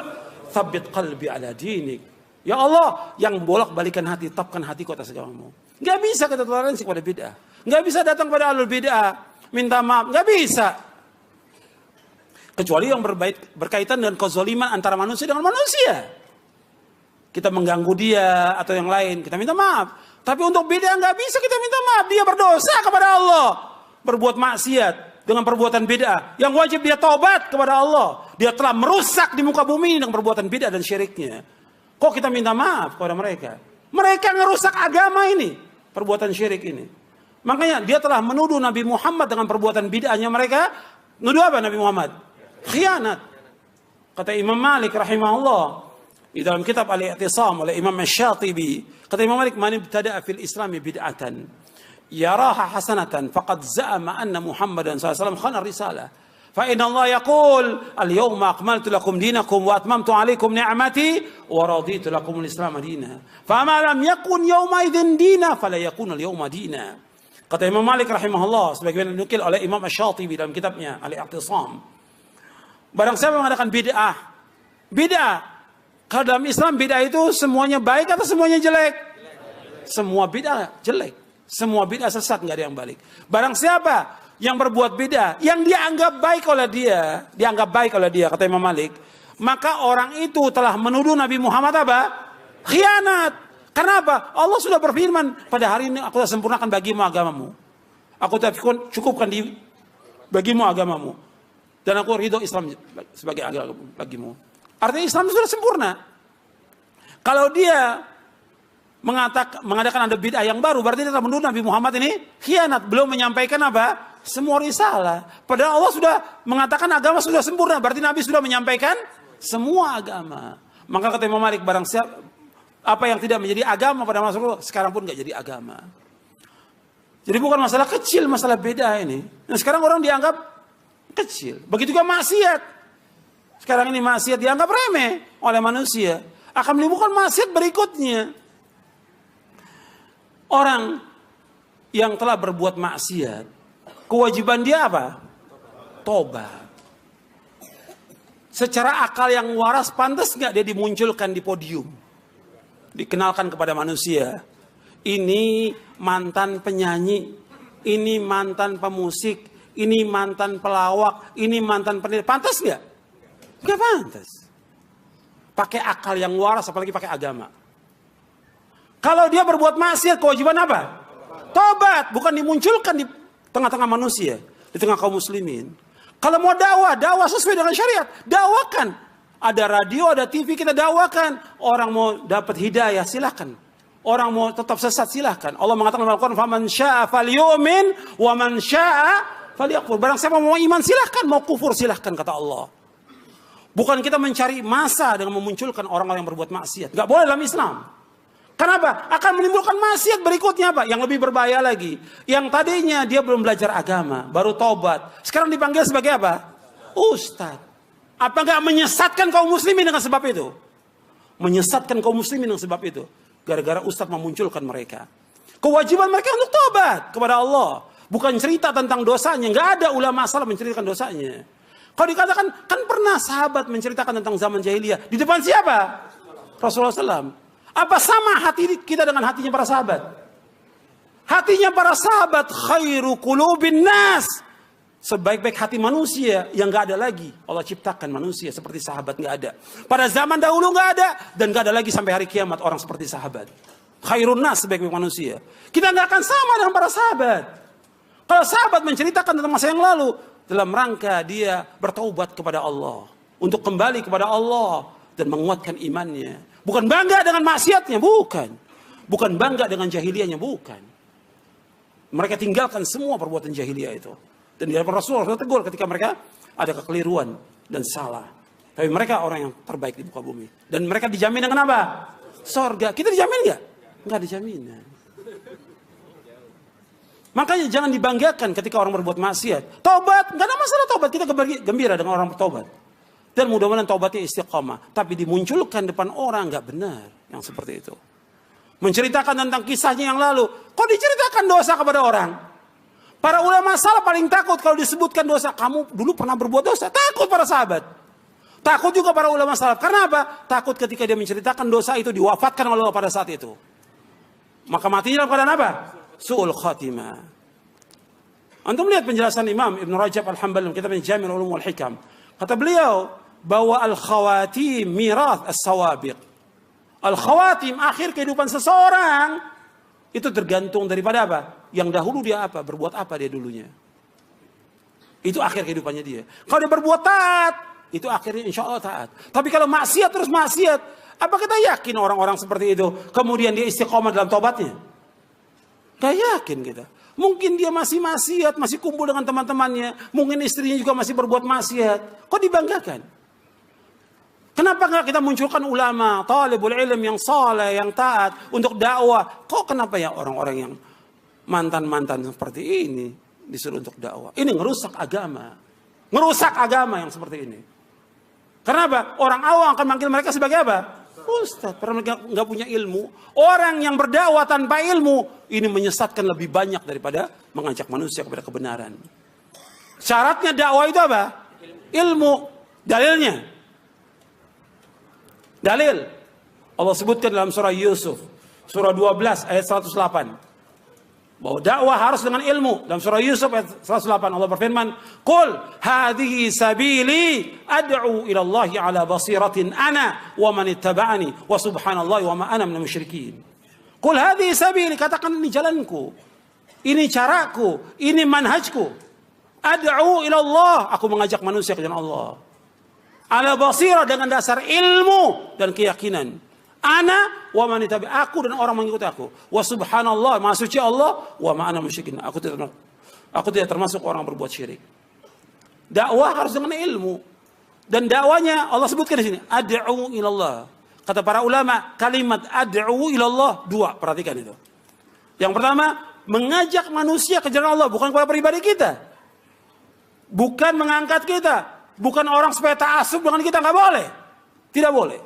tsabbit qalbi ala dinik. Ya Allah, yang bolak-balikan hati, tetapkan hatiku atas agamamu. Nggak bisa kita toleransi kepada bid'ah. Nggak bisa datang pada ahlul bid'ah, minta maaf, nggak bisa. Kecuali yang berkaitan dengan kezaliman antara manusia dengan manusia. Kita mengganggu dia atau yang lain, kita minta maaf. Tapi untuk bid'ah nggak bisa kita minta maaf. Dia berdosa kepada Allah, berbuat maksiat dengan perbuatan bid'ah. Yang wajib dia taubat kepada Allah. Dia telah merusak di muka bumi dengan perbuatan bid'ah dan syiriknya. Kok kita minta maaf kepada mereka? Mereka ngerusak agama ini, perbuatan syirik ini. Makanya dia telah menuduh Nabi Muhammad dengan perbuatan bid'ahnya mereka. Nuduh apa Nabi Muhammad? Khianat. Kata Imam Malik rahimahullah di dalam kitab Al-I'tisam oleh Imam Asy-Syatibi, kata Imam Malik, man ibtada'a fil islami bid'atan yaraha hasanatan faqad za'ama anna Muhammadan sallallahu alaihi wasallam khana risalah. Fa inna Allah yaqul al-yawma akmaltu lakum dinakum wa atmamtu 'alaikum ni'mati wa raditu lakum al-islam dinan. Fa ma lam yakun yawma idzin dina fala yakun al-yawma dina. Kata Imam Malik rahimahullah sebagaimana dinukil oleh Imam Asy-Syatibi dalam kitabnya Al-I'tisam. Barang siapa mengadakan bid'ah. Kalau dalam Islam bid'ah itu semuanya baik atau semuanya jelek? Semua bid'ah jelek. Semua bid'ah sesat, nggak ada yang balik. Barang siapa yang berbuat bid'ah, yang dianggap baik oleh dia, kata Imam Malik, maka orang itu telah menuduh Nabi Muhammad apa? Khianat. Karena apa? Allah sudah berfirman, pada hari ini aku telah sempurnakan bagimu agamamu. Aku telah cukupkan bagimu agamamu. Dan aku ridho Islam sebagai agama bagimu. Artinya Islam sudah sempurna. Kalau dia mengadakan ada bid'ah yang baru, berarti dia telah menuduh Nabi Muhammad ini khianat. Belum menyampaikan apa? Semua risalah. Padahal Allah sudah mengatakan agama sudah sempurna. Berarti Nabi sudah menyampaikan semua agama. Maka kata Imam Malik, barang siapa apa yang tidak menjadi agama pada masa lalu, sekarang pun nggak jadi agama. Jadi bukan masalah kecil, masalah beda ini. Nah sekarang orang dianggap kecil. Begitu juga maksiat. Sekarang ini maksiat dianggap remeh oleh manusia. Akan menimbulkan maksiat berikutnya. Orang yang telah berbuat maksiat, kewajiban dia apa? Tobat. Secara akal yang waras, pantas nggak dia dimunculkan di podium? Dikenalkan kepada manusia. Ini mantan penyanyi, ini mantan pemusik, ini mantan pelawak, ini mantan pendidik. Pantas nggak? Nggak pantas. Pakai akal yang waras, apalagi pakai agama. Kalau dia berbuat maksiat, kewajiban apa? Tobat. Bukan dimunculkan di tengah-tengah manusia, di tengah kaum muslimin. Kalau mau dakwah sesuai dengan syariat, dakwakan. Ada radio, ada TV, kita dakwakan. Orang mau dapat hidayah, silahkan. Orang mau tetap sesat, silahkan. Allah mengatakan dalam Al-Quran, "Faman syaa'a falyu'min, wa man syaa'a falyakfur." Barang siapa mau iman silahkan, mau kufur silahkan, kata Allah. Bukan kita mencari masa dengan memunculkan orang-orang yang berbuat maksiat. Gak boleh dalam Islam. Kenapa? Akan menimbulkan maksiat berikutnya apa? Yang lebih berbahaya lagi. Yang tadinya dia belum belajar agama, baru taubat. Sekarang dipanggil sebagai apa? Ustaz. Apa gak menyesatkan kaum muslimin dengan sebab itu? Menyesatkan kaum muslimin dengan sebab itu. Gara-gara ustaz memunculkan mereka. Kewajiban mereka untuk taubat kepada Allah. Bukan cerita tentang dosanya. Nggak ada ulama salah menceritakan dosanya. Kalau dikatakan, kan pernah sahabat menceritakan tentang zaman jahiliyah. Di depan siapa? Rasulullah SAW. Apa sama hati kita dengan hatinya para sahabat? Hatinya para sahabat khairu qulubin nas. sebaik-baik hati manusia yang gak ada lagi. Allah ciptakan manusia seperti sahabat, gak ada. Pada zaman dahulu gak ada, dan gak ada lagi sampai hari kiamat orang seperti sahabat. Khairun nas, sebaik-baik manusia. Kita gak akan sama dengan para sahabat. Kalau sahabat menceritakan tentang masa yang lalu, dalam rangka dia bertaubat kepada Allah, untuk kembali kepada Allah dan menguatkan imannya. Bukan bangga dengan maksiatnya, bukan. Bukan bangga dengan jahiliyahnya, bukan. Mereka tinggalkan semua perbuatan jahiliyah itu. Dan di hadapan Rasulullah tegur ketika mereka ada kekeliruan dan salah. Tapi mereka orang yang terbaik di muka bumi. Dan mereka dijamin dengan apa? Sorga. Kita dijamin nggak? Nggak dijamin. Makanya jangan dibanggakan ketika orang berbuat maksiat. Taubat, nggak ada masalah taubat. Kita gembira dengan orang bertobat. Dan mudah-mudahan taubatnya istiqamah. Tapi dimunculkan depan orang nggak benar yang seperti itu. Menceritakan tentang kisahnya yang lalu. Kok diceritakan dosa kepada orang? Para ulama salaf paling takut kalau disebutkan dosa. Kamu dulu pernah berbuat dosa. Takut para sahabat. Takut juga para ulama salaf. Karena apa? Takut ketika dia menceritakan dosa itu diwafatkan oleh Allah pada saat itu. Maka matinya dalam keadaan apa? Su'ul khatimah. Antum lihat penjelasan Imam Ibn Rajab Al-Hambali dalam kitabnya Jami' al-Ulum wal Hikam. Kata beliau bahwa al-khawatim mirath as-sawabiq. Al-khawatim, akhir kehidupan seseorang itu tergantung daripada apa? Yang dahulu dia apa? Berbuat apa dia dulunya? Itu akhir kehidupannya dia. Kalau dia berbuat taat, itu akhirnya insya Allah taat. Tapi kalau maksiat terus maksiat, apa kita yakin orang-orang seperti itu kemudian dia istiqomah dalam tobatnya? Gak yakin kita. Mungkin dia masih maksiat, masih kumpul dengan teman-temannya. Mungkin istrinya juga masih berbuat maksiat. Kok dibanggakan? Kenapa nggak kita munculkan ulama, talibul ilm yang saleh, yang taat untuk dakwah? Kok kenapa ya orang-orang yang mantan-mantan seperti ini disuruh untuk dakwah? Ini ngerusak agama. Ngerusak agama yang seperti ini. Kenapa? Orang awam akan manggil mereka sebagai apa? Ustaz, karena mereka nggak punya ilmu. Orang yang berdakwah tanpa ilmu, ini menyesatkan lebih banyak daripada mengajak manusia kepada kebenaran. Syaratnya dakwah itu apa? Ilmu. Dalilnya. Dalil. Allah sebutkan dalam surah Yusuf. Surah 12 ayat 108. Bahwa dakwah harus dengan ilmu. Dalam surah Yusuf ayat 108 Allah berfirman. Qul hadhihi sabili ad'u ila Allah ala basiratin ana wa man ittaba'ani wa subhanallahi wa ma ana minal musyrikin. Qul hadhihi sabili, katakan ini jalanku. Ini caraku, ini manhajku. Ad'u ila Allah, aku mengajak manusia ke jalan Allah. Ala basirah, dengan dasar ilmu dan keyakinan. Ana wa man tabi, aku dan orang mengikuti aku. Wa subhanallah, maha suci Allah, wa ma ana musyrikin. Aku tidak termasuk orang berbuat syirik. Dakwah harus dengan ilmu. Dan dakwanya Allah sebutkan di sini, ad'u ilallah. Kata para ulama, kalimat ad'u ilallah dua, perhatikan itu. Yang pertama, mengajak manusia ke jalan Allah, bukan kepada pribadi kita. Bukan mengangkat kita. Bukan orang supaya ta'assub dengan kita, nggak boleh. Tidak boleh.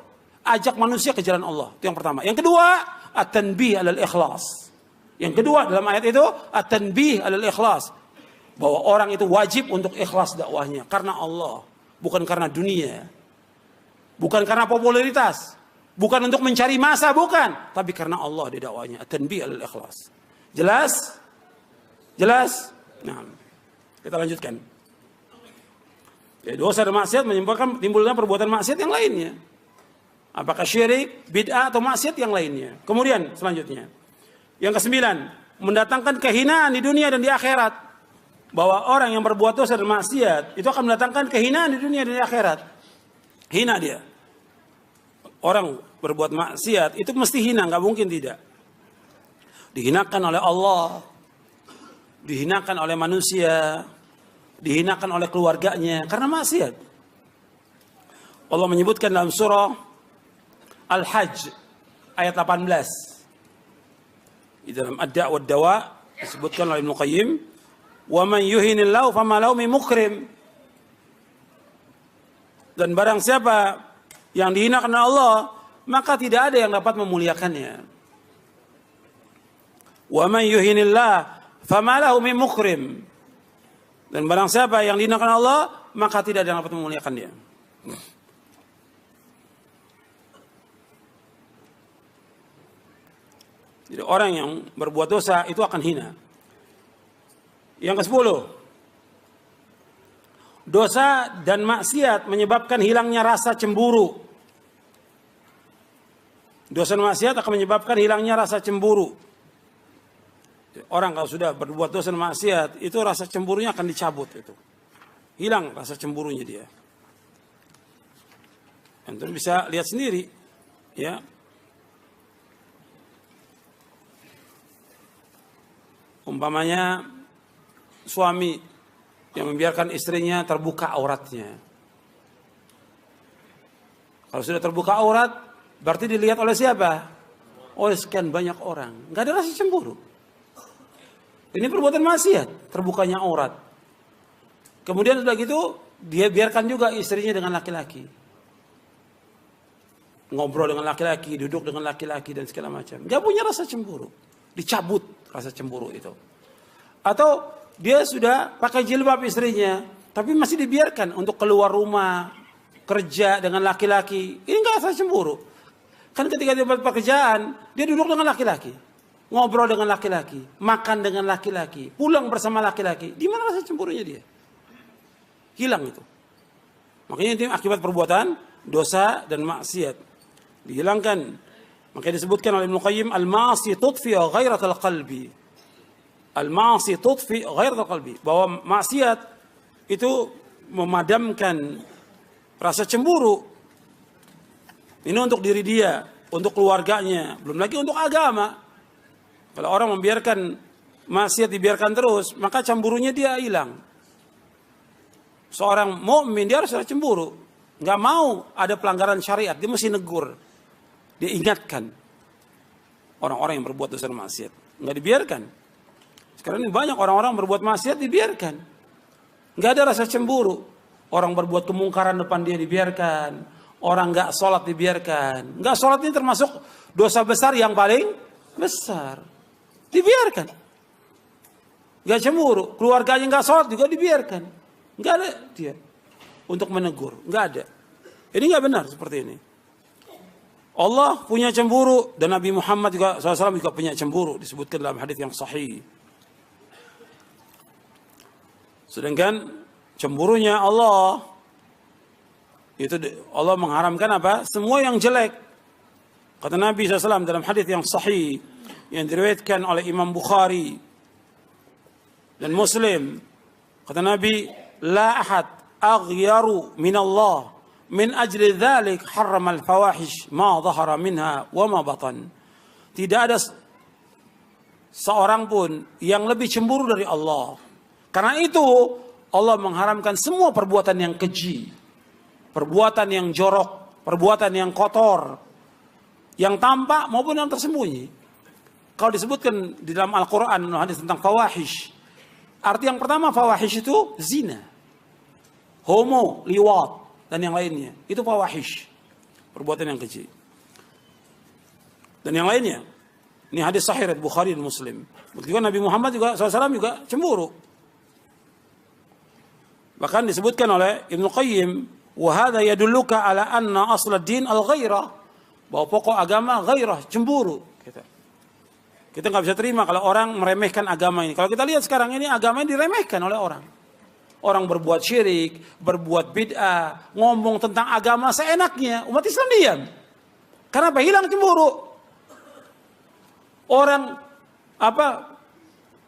Ajak manusia ke jalan Allah. Itu yang pertama. Yang kedua, at-tanbih alal ikhlas. Yang kedua dalam ayat itu, at-tanbih alal ikhlas. Bahwa orang itu wajib untuk ikhlas dakwahnya. Karena Allah. Bukan karena dunia. Bukan karena popularitas. Bukan untuk mencari masa, bukan. Tapi karena Allah di dakwahnya. At-tanbih alal ikhlas. Jelas? Jelas? Nah, kita lanjutkan. Ya, dosa dan maksiat menyebabkan timbulnya perbuatan maksiat yang lainnya. Apakah syirik, bid'ah atau maksiat yang lainnya. Kemudian selanjutnya. Yang kesembilan, mendatangkan kehinaan di dunia dan di akhirat. Bahwa orang yang berbuat dosa dan maksiat itu akan mendatangkan kehinaan di dunia dan di akhirat. Hina dia. Orang berbuat maksiat itu mesti hina, nggak mungkin tidak. Dihinakan oleh Allah, dihinakan oleh manusia, dihinakan oleh keluarganya karena maksiat. Allah menyebutkan dalam surah Al-Hajj ayat 18. Di dalam Ad-Da' wad-Dawa disebutkan oleh Ibnu Qayyim, "Wa man yuhinillahu fama lahu min mukrim." Dan barang siapa yang dihinakan oleh Allah, maka tidak ada yang dapat memuliakannya. Wa man yuhinillahu fama lahu min mukrim. Dan barang siapa yang dihinakan Allah, maka tidak ada yang dapat memuliakan dia. Jadi orang yang berbuat dosa itu akan hina. Yang ke-10, Dosa dan maksiat menyebabkan hilangnya rasa cemburu. Dosa dan maksiat akan menyebabkan hilangnya rasa cemburu. Orang kalau sudah berbuat dosa dan maksiat, itu rasa cemburunya akan dicabut itu. Hilang rasa cemburunya dia. Antum bisa lihat sendiri, ya. Umpamanya suami yang membiarkan istrinya terbuka auratnya. Kalau sudah terbuka aurat, berarti dilihat oleh siapa? Oleh sekian banyak orang. Nggak ada rasa cemburu. Ini perbuatan maksiat, terbukanya aurat. Kemudian sudah gitu, dia biarkan juga istrinya dengan laki-laki. Ngobrol dengan laki-laki, duduk dengan laki-laki dan segala macam. Nggak punya rasa cemburu. Dicabut rasa cemburu itu. Atau dia sudah pakai jilbab istrinya, tapi masih dibiarkan untuk keluar rumah, kerja dengan laki-laki. Ini nggak rasa cemburu. Kan ketika dia buat pekerjaan, dia duduk dengan laki-laki. Ngobrol dengan laki-laki. Makan dengan laki-laki. Pulang bersama laki-laki. Di mana rasa cemburunya dia? Hilang itu. Makanya itu akibat perbuatan dosa dan maksiat. Dihilangkan. Makanya disebutkan oleh Ibnu Qayyim, al-ma'asi tudfi ghairatal qalbi. Al-ma'asi tudfi ghairatal qalbi. Bahwa maksiat itu memadamkan rasa cemburu. Ini untuk diri dia, untuk keluarganya, belum lagi untuk agama. Kalau orang membiarkan maksiat dibiarkan terus, maka cemburunya dia hilang. Seorang mukmin dia harus cemburu. Nggak mau ada pelanggaran syariat, dia mesti negur. Dia ingatkan orang-orang yang berbuat dosa maksiat. Nggak dibiarkan. Sekarang ini banyak orang-orang berbuat maksiat dibiarkan. Nggak ada rasa cemburu. Orang berbuat kemungkaran depan dia dibiarkan. Orang nggak sholat dibiarkan. Nggak sholat ini termasuk dosa besar yang paling besar. Dibiarkan. Nggak cemburu. Keluarganya nggak sholat juga dibiarkan. Nggak ada dia untuk menegur. Nggak ada. Ini nggak benar seperti ini. Allah punya cemburu dan Nabi Muhammad juga SAW juga punya cemburu, disebutkan dalam hadis yang sahih. Sedangkan cemburunya Allah itu Allah mengharamkan apa? Semua yang jelek. Kata Nabi SAW dalam hadis yang sahih yang diriwayatkan oleh Imam Bukhari dan Muslim. Kata Nabi, la ahad aghyaru min Allah min ajli dzalik harrama al-fawahish ma dhahara minha wa ma batan. Tidak ada seorang pun yang lebih cemburu dari Allah. Karena itu Allah mengharamkan semua perbuatan yang keji, perbuatan yang jorok, perbuatan yang kotor, yang tampak maupun yang tersembunyi. Kalau disebutkan di dalam Al-Quran hadis tentang fawahish, arti yang pertama fawahish itu zina, homo, liwat dan yang lainnya. Itu fawahish, perbuatan yang keji. Dan yang lainnya. Ini hadis sahih riwayat Bukhari dan Muslim. Begitu Nabi Muhammad juga SAW juga cemburu. Bahkan disebutkan oleh Ibnu Qayyim, wa hadza yadulluka ala anna asl ad-din al-ghairah. Bahwa pokok agama ghairah, cemburu. Kita nggak bisa terima kalau orang meremehkan agama ini. Kalau kita lihat sekarang ini agama ini diremehkan oleh orang. Orang berbuat syirik, berbuat bid'ah, ngomong tentang agama seenaknya. Umat Islam diam. Kenapa? Hilang cemburu. Orang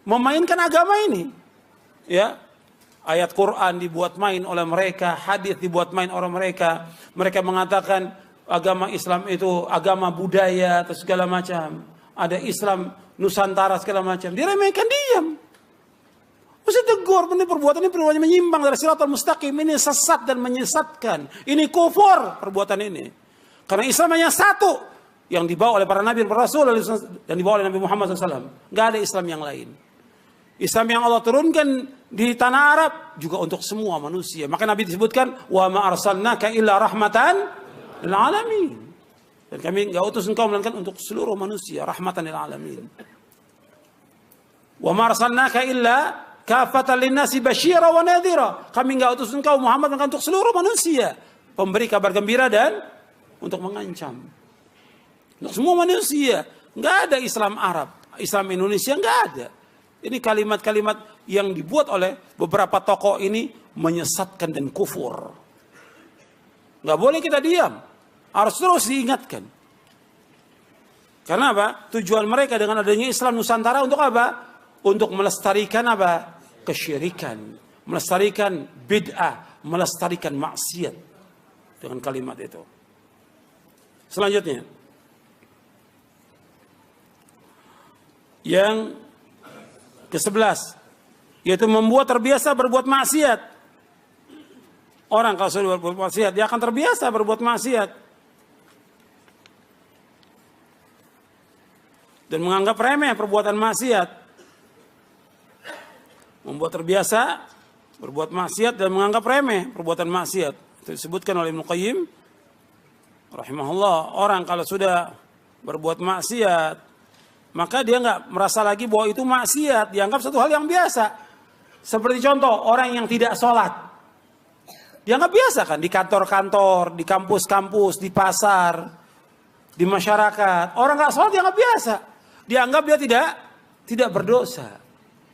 memainkan agama ini. Ya. Ayat Quran dibuat main oleh mereka, hadis dibuat main oleh mereka. Mereka mengatakan agama Islam itu agama budaya atau segala macam. Ada Islam Nusantara segala macam. Diremehkan, diam. Mesti tegur, ini perbuatan menyimpang dari siratal mustaqim. Ini sesat dan menyesatkan. Ini kufur perbuatan ini. Karena Islam hanya satu yang dibawa oleh para nabi dan para rasul dan dibawa oleh Nabi Muhammad SAW. Gak ada Islam yang lain. Islam yang Allah turunkan di tanah Arab juga untuk semua manusia. Maka Nabi disebutkan, wa ma arsalnaka illa rahmatan lil alamin. Dan kami enggak utus engkau melainkan untuk seluruh manusia, rahmatan lil alamin. Wa ma arsalnaka illa kafatan linnasi basyira wa nadhira. Kami enggak utus engkau Muhammad melainkan untuk seluruh manusia, pemberi kabar gembira dan untuk mengancam. Untuk semua manusia. Enggak ada Islam Arab, Islam Indonesia enggak ada. Ini kalimat-kalimat yang dibuat oleh beberapa tokoh ini menyesatkan dan kufur. Nggak boleh kita diam. Harus terus diingatkan. Karena apa? Tujuan mereka dengan adanya Islam Nusantara untuk apa? Untuk melestarikan apa? Kesyirikan. Melestarikan bid'ah. Melestarikan maksiat. Dengan kalimat itu. Selanjutnya. Yang ke-11. Yaitu membuat terbiasa berbuat maksiat. Orang kalau sudah berbuat maksiat, dia akan terbiasa berbuat maksiat. Dan menganggap remeh perbuatan maksiat. Membuat terbiasa berbuat maksiat dan menganggap remeh perbuatan maksiat. Itu disebutkan oleh Ibnu Qayyim rahimahullah. Orang kalau sudah berbuat maksiat, maka dia nggak merasa lagi bahwa itu maksiat. Dianggap satu hal yang biasa. Seperti contoh, orang yang tidak sholat. Dianggap biasa kan, di kantor-kantor, di kampus-kampus, di pasar, di masyarakat. Orang nggak sholat dianggap biasa. Dianggap dia tidak berdosa.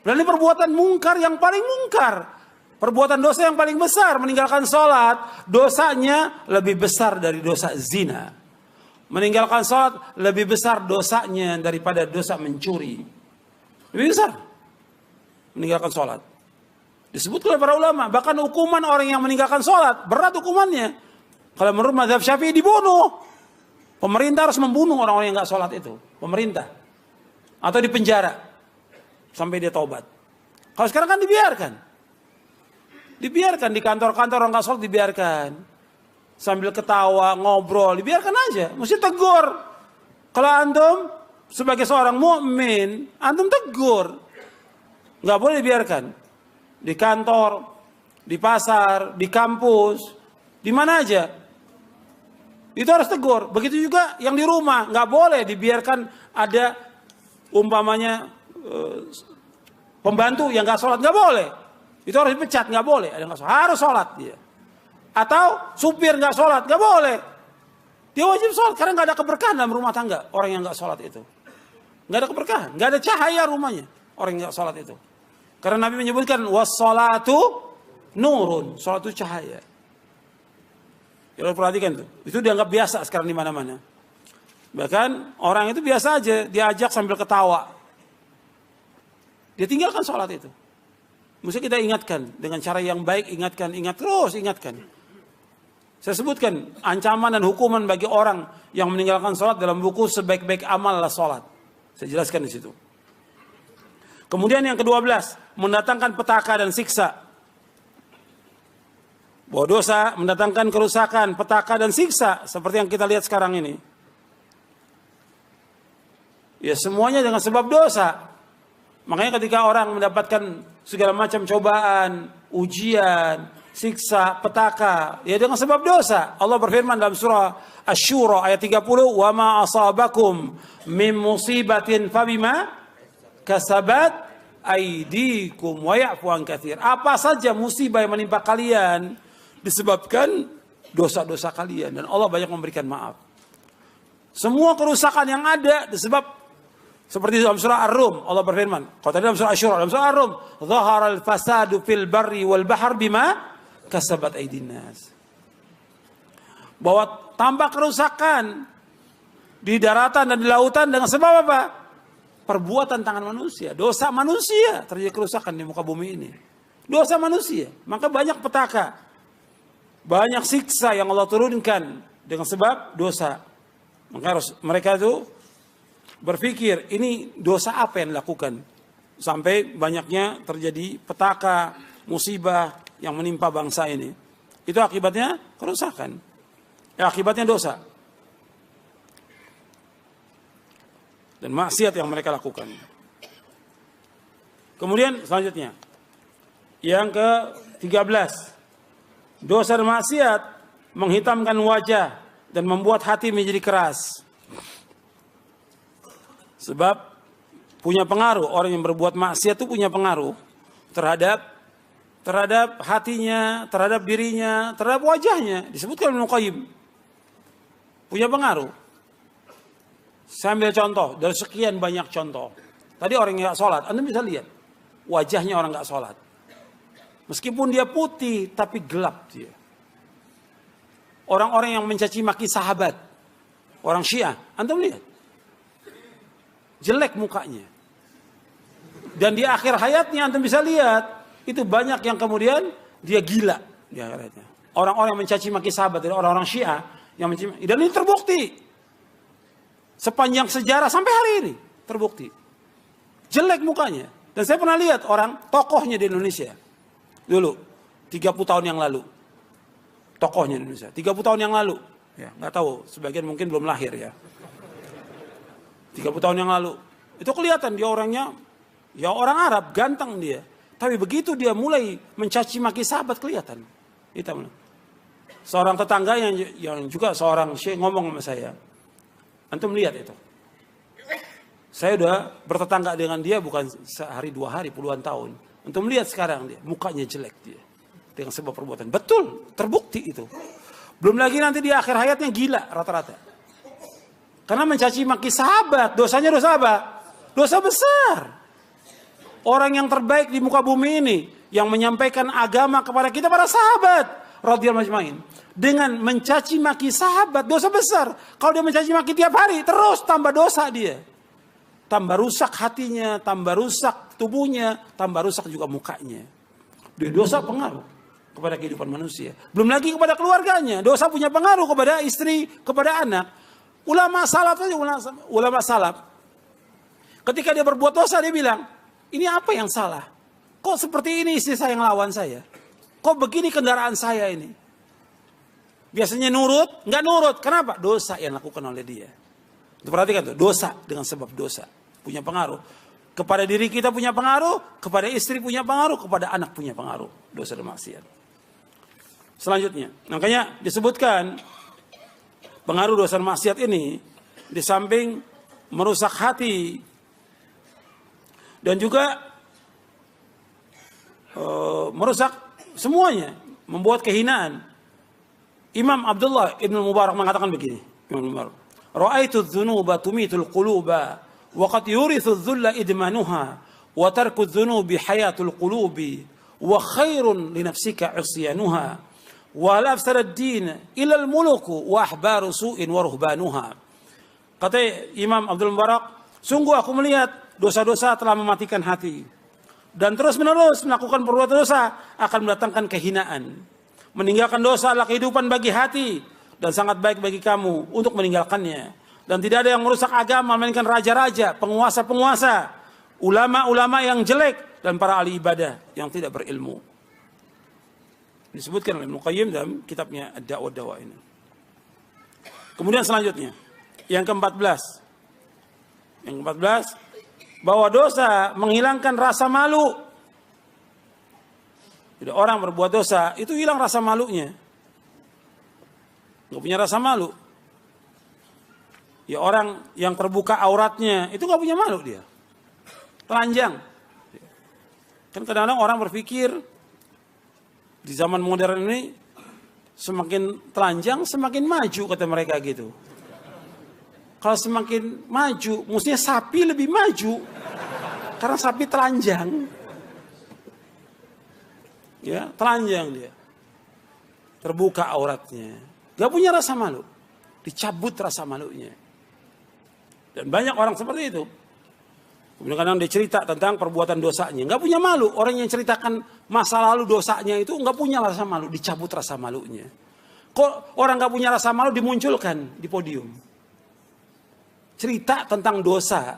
Dan ini perbuatan mungkar yang paling mungkar. Perbuatan dosa yang paling besar, meninggalkan sholat, dosanya lebih besar dari dosa zina. Meninggalkan sholat lebih besar dosanya daripada dosa mencuri. Lebih besar meninggalkan sholat. Disebut oleh para ulama, bahkan hukuman orang yang meninggalkan sholat, berat hukumannya. Kalau menurut mazhab Syafi'i dibunuh. Pemerintah harus membunuh orang-orang yang nggak sholat itu. Pemerintah. Atau dipenjara. Sampai dia taubat. Kalau sekarang kan dibiarkan. Dibiarkan di kantor-kantor orang nggak sholat dibiarkan. Sambil ketawa, ngobrol, dibiarkan aja. Mesti tegur. Kalau antum sebagai seorang mukmin, antum tegur. Nggak boleh dibiarkan. Di kantor, di pasar, di kampus, di mana aja. Itu harus tegur. Begitu juga yang di rumah. Nggak boleh dibiarkan ada umpamanya pembantu yang nggak sholat. Nggak boleh. Itu harus dipecat. Nggak boleh. Ada nggak sholat. Harus sholat dia. Atau supir nggak sholat. Nggak boleh. Dia wajib sholat. Karena nggak ada keberkahan dalam rumah tangga. Orang yang nggak sholat itu. Nggak ada keberkahan. Nggak ada cahaya rumahnya. Orang yang nggak sholat itu. Karena Nabi menyebutkan wassalatu nurun, salat itu cahaya. Ya, perhatikan tuh. Itu dianggap biasa sekarang di mana-mana. Bahkan orang itu biasa aja diajak sambil ketawa. Dia tinggalkan salat itu. Mesti kita ingatkan dengan cara yang baik, ingatkan. Saya sebutkan ancaman dan hukuman bagi orang yang meninggalkan salat dalam buku Sebaik-baik Amal adalah Salat. Saya jelaskan di situ. Kemudian yang ke-12, mendatangkan petaka dan siksa. Bahwa dosa mendatangkan kerusakan, petaka dan siksa. Seperti yang kita lihat sekarang ini. Ya semuanya dengan sebab dosa. Makanya ketika orang mendapatkan segala macam cobaan, ujian, siksa, petaka. Ya dengan sebab dosa. Allah berfirman dalam surah Asy-Syura ayat 30. Wa ma asabakum min musibatin fabima kasabat aidikum wa ya'fu an katsir. Apa saja musibah yang menimpa kalian disebabkan dosa-dosa kalian dan Allah banyak memberikan maaf. Semua kerusakan yang ada disebab seperti dalam surah Ar-Rum Allah berfirman. Kalau tadi dalam surah Asy-Syura, dalam surah Ar-Rum, "Dhaharal fasadu fil barri wal bahr bima kasabat aydin nas." Bahwa tampak kerusakan di daratan dan di lautan dengan sebab apa? Perbuatan tangan manusia, dosa manusia terjadi kerusakan di muka bumi ini. Dosa manusia, maka banyak petaka, banyak siksa yang Allah turunkan dengan sebab dosa. Maka harus mereka itu berpikir ini dosa apa yang dilakukan sampai banyaknya terjadi petaka, musibah yang menimpa bangsa ini. Itu akibatnya kerusakan, akibatnya dosa. Dan maksiat yang mereka lakukan. Kemudian selanjutnya. Yang ke-13. Dosa dan maksiat menghitamkan wajah dan membuat hati menjadi keras. Sebab punya pengaruh. Orang yang berbuat maksiat itu punya pengaruh terhadap hatinya, terhadap dirinya, terhadap wajahnya. Disebutkan Ibnu Qayyim. Punya pengaruh. Saya ambil contoh dari sekian banyak contoh. Tadi orang yang nggak sholat, Anda bisa lihat wajahnya orang nggak sholat. Meskipun dia putih, tapi gelap dia. Orang-orang yang mencaci maki sahabat, orang Syiah, antum lihat, jelek mukanya. Dan di akhir hayatnya antum bisa lihat, itu banyak yang kemudian dia gila di akhiratnya. Orang-orang yang mencaci maki sahabat, orang-orang Syiah yang mencaci maki, dan ini terbukti sepanjang sejarah sampai hari ini terbukti jelek mukanya. Dan saya pernah lihat orang tokohnya di Indonesia dulu 30 tahun yang lalu. Tokohnya di Indonesia 30 tahun yang lalu. Ya, nggak tahu, sebagian mungkin belum lahir ya. 30 tahun yang lalu. Itu kelihatan dia orangnya ya orang Arab, ganteng dia. Tapi begitu dia mulai mencaci maki sahabat kelihatan. Hitam. Seorang tetangga yang juga seorang syekh ngomong sama saya. Antum lihat itu. Saya udah bertetangga dengan dia bukan sehari dua hari, puluhan tahun. Antum lihat sekarang dia, mukanya jelek dia. Dengan sebab perbuatan. Betul, terbukti itu. Belum lagi nanti di akhir hayatnya gila rata-rata. Karena mencaci maki sahabat, dosanya dosa apa? Dosa besar. Orang yang terbaik di muka bumi ini, yang menyampaikan agama kepada kita para sahabat, radhiyallahu ajmain. Dengan mencaci maki sahabat, dosa besar. Kalau dia mencaci maki tiap hari, terus tambah dosa dia. Tambah rusak hatinya, tambah rusak tubuhnya, tambah rusak juga mukanya. Dia dosa pengaruh kepada kehidupan manusia. Belum lagi kepada keluarganya. Dosa punya pengaruh kepada istri, kepada anak. Ulama salaf saja, ulama salaf. Ketika dia berbuat dosa, dia bilang, ini apa yang salah? Kok seperti ini istri saya yang lawan saya? Kok begini kendaraan saya ini? Biasanya nurut, nggak nurut. Kenapa? Dosa yang dilakukan oleh dia. Itu perhatikan tuh, dosa dengan sebab dosa. Punya pengaruh. Kepada diri kita punya pengaruh, kepada istri punya pengaruh, kepada anak punya pengaruh. Dosa dan maksiat. Selanjutnya, makanya disebutkan pengaruh dosa dan maksiat ini di samping merusak hati dan juga merusak semuanya, membuat kehinaan. Imam Abdullah Ibn Mubarak mengatakan begini, Ra'aitu dzunuba tumitul quluba wa qad yurithu dzulla idmanuha wa tarku dzunubi hayatul qulubi wa khairun li nafsika isyanuha wa la afsara ad-din ila al-muluku wa ahbaru su'in wa ruhbanuha. Kata Imam Abdul Mubarak, sungguh aku melihat dosa-dosa telah mematikan hati dan terus-menerus melakukan perbuatan dosa akan mendatangkan kehinaan. Meninggalkan dosa adalah kehidupan bagi hati dan sangat baik bagi kamu untuk meninggalkannya. Dan tidak ada yang merusak agama melainkan raja-raja, penguasa-penguasa, ulama-ulama yang jelek dan para ahli ibadah yang tidak berilmu. Disebutkan oleh Ibnu Qayyim dalam kitabnya Ad-Da'wa ini. Kemudian selanjutnya, yang ke-14. Yang ke-14, bahwa dosa menghilangkan rasa malu. Jadi orang berbuat dosa, itu hilang rasa malunya. Gak punya rasa malu. Ya orang yang terbuka auratnya, itu gak punya malu dia. Telanjang. Kan kadang-kadang orang berpikir, di zaman modern ini, semakin telanjang, semakin maju, kata mereka gitu. Kalau semakin maju, mestinya sapi lebih maju. Karena sapi telanjang. Ya, telanjang dia. Terbuka auratnya. Gak punya rasa malu. Dicabut rasa malunya. Dan banyak orang seperti itu. Kemudian kadang dia cerita tentang perbuatan dosanya. Gak punya malu. Orang yang ceritakan masa lalu dosanya itu gak punya rasa malu. Dicabut rasa malunya. Kok orang gak punya rasa malu dimunculkan di podium. Cerita tentang dosa.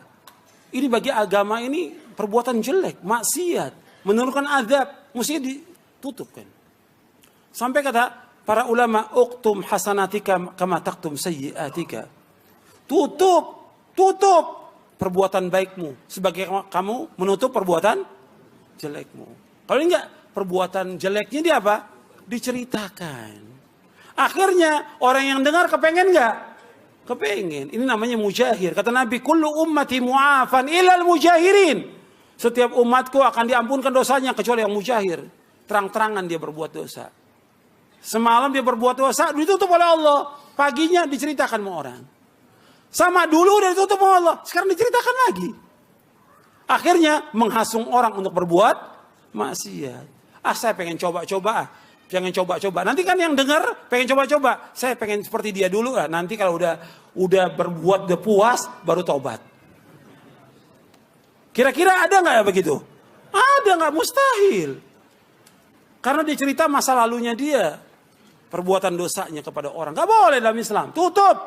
Ini bagi agama ini perbuatan jelek. Maksiat. Menurunkan azab. Mestinya ditutupkan. Sampai kata para ulama. Uktum hasanatika kama taktum sayyiatika. Tutup perbuatan baikmu sebagai kamu menutup perbuatan jelekmu. Kalau enggak, perbuatan jeleknya dia apa? Diceritakan. Akhirnya orang yang dengar kepengen enggak? Kepengen. Ini namanya mujahir. Kata Nabi, kullu ummati mu'afan ilal mujahirin. Setiap umatku akan diampunkan dosanya kecuali yang mujahir. Terang-terangan dia berbuat dosa. Semalam dia berbuat dosa, ditutup oleh Allah. Paginya diceritakan sama orang. Sama dulu udah ditutup oleh Allah. Sekarang diceritakan lagi. Akhirnya menghasung orang untuk berbuat maksiat. Saya pengen coba-coba pengen coba-coba. Nanti kan yang dengar pengen coba-coba. Saya pengen seperti dia dulu lah. Nanti kalau udah berbuat, udah puas, baru tobat. Kira-kira ada nggak ya begitu? Ada, nggak mustahil. Karena dia cerita masa lalunya dia. Perbuatan dosanya kepada orang. Nggak boleh dalam Islam. Tutup.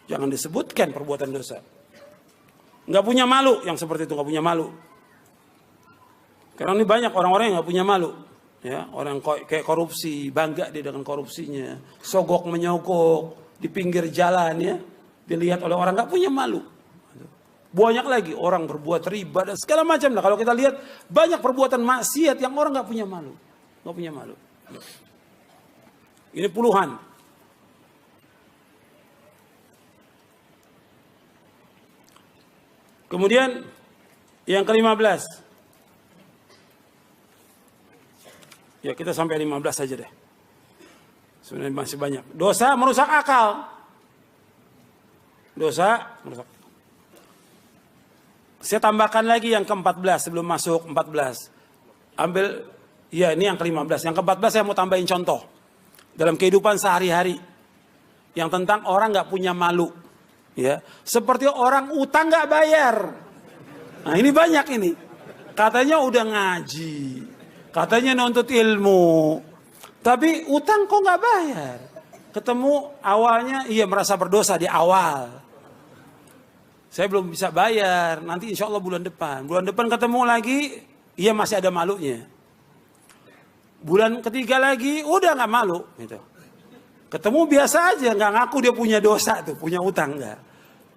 Jangan disebutkan perbuatan dosa. Nggak punya malu. Yang seperti itu nggak punya malu. Karena ini banyak orang-orang yang nggak punya malu. Ya, orang kayak korupsi, bangga dia dengan korupsinya, sogok menyogok di pinggir jalan ya, dilihat oleh orang, nggak punya malu. Banyak lagi orang berbuat riba dan segala macam lah. Kalau kita lihat banyak perbuatan maksiat yang orang nggak punya malu, nggak punya malu. Ini puluhan. Kemudian yang ke-15. Ya kita sampai 15 saja deh. Sebenarnya masih banyak. Dosa merusak akal. Dosa merusak. Saya tambahkan lagi yang ke-14 sebelum masuk 14. Ambil, ya ini yang ke-15. Yang ke-14 saya mau tambahin contoh. Dalam kehidupan sehari-hari. Yang tentang orang gak punya malu. Ya, seperti orang utang gak bayar. Nah ini banyak ini. Katanya udah ngaji. Katanya nuntut ilmu, tapi utang kok nggak bayar. Ketemu awalnya, iya merasa berdosa di awal. Saya belum bisa bayar, nanti insya Allah bulan depan. Bulan depan ketemu lagi, iya masih ada malunya. Bulan ketiga lagi, udah nggak malu. Gitu. Ketemu biasa aja, nggak ngaku dia punya dosa tuh, punya utang nggak.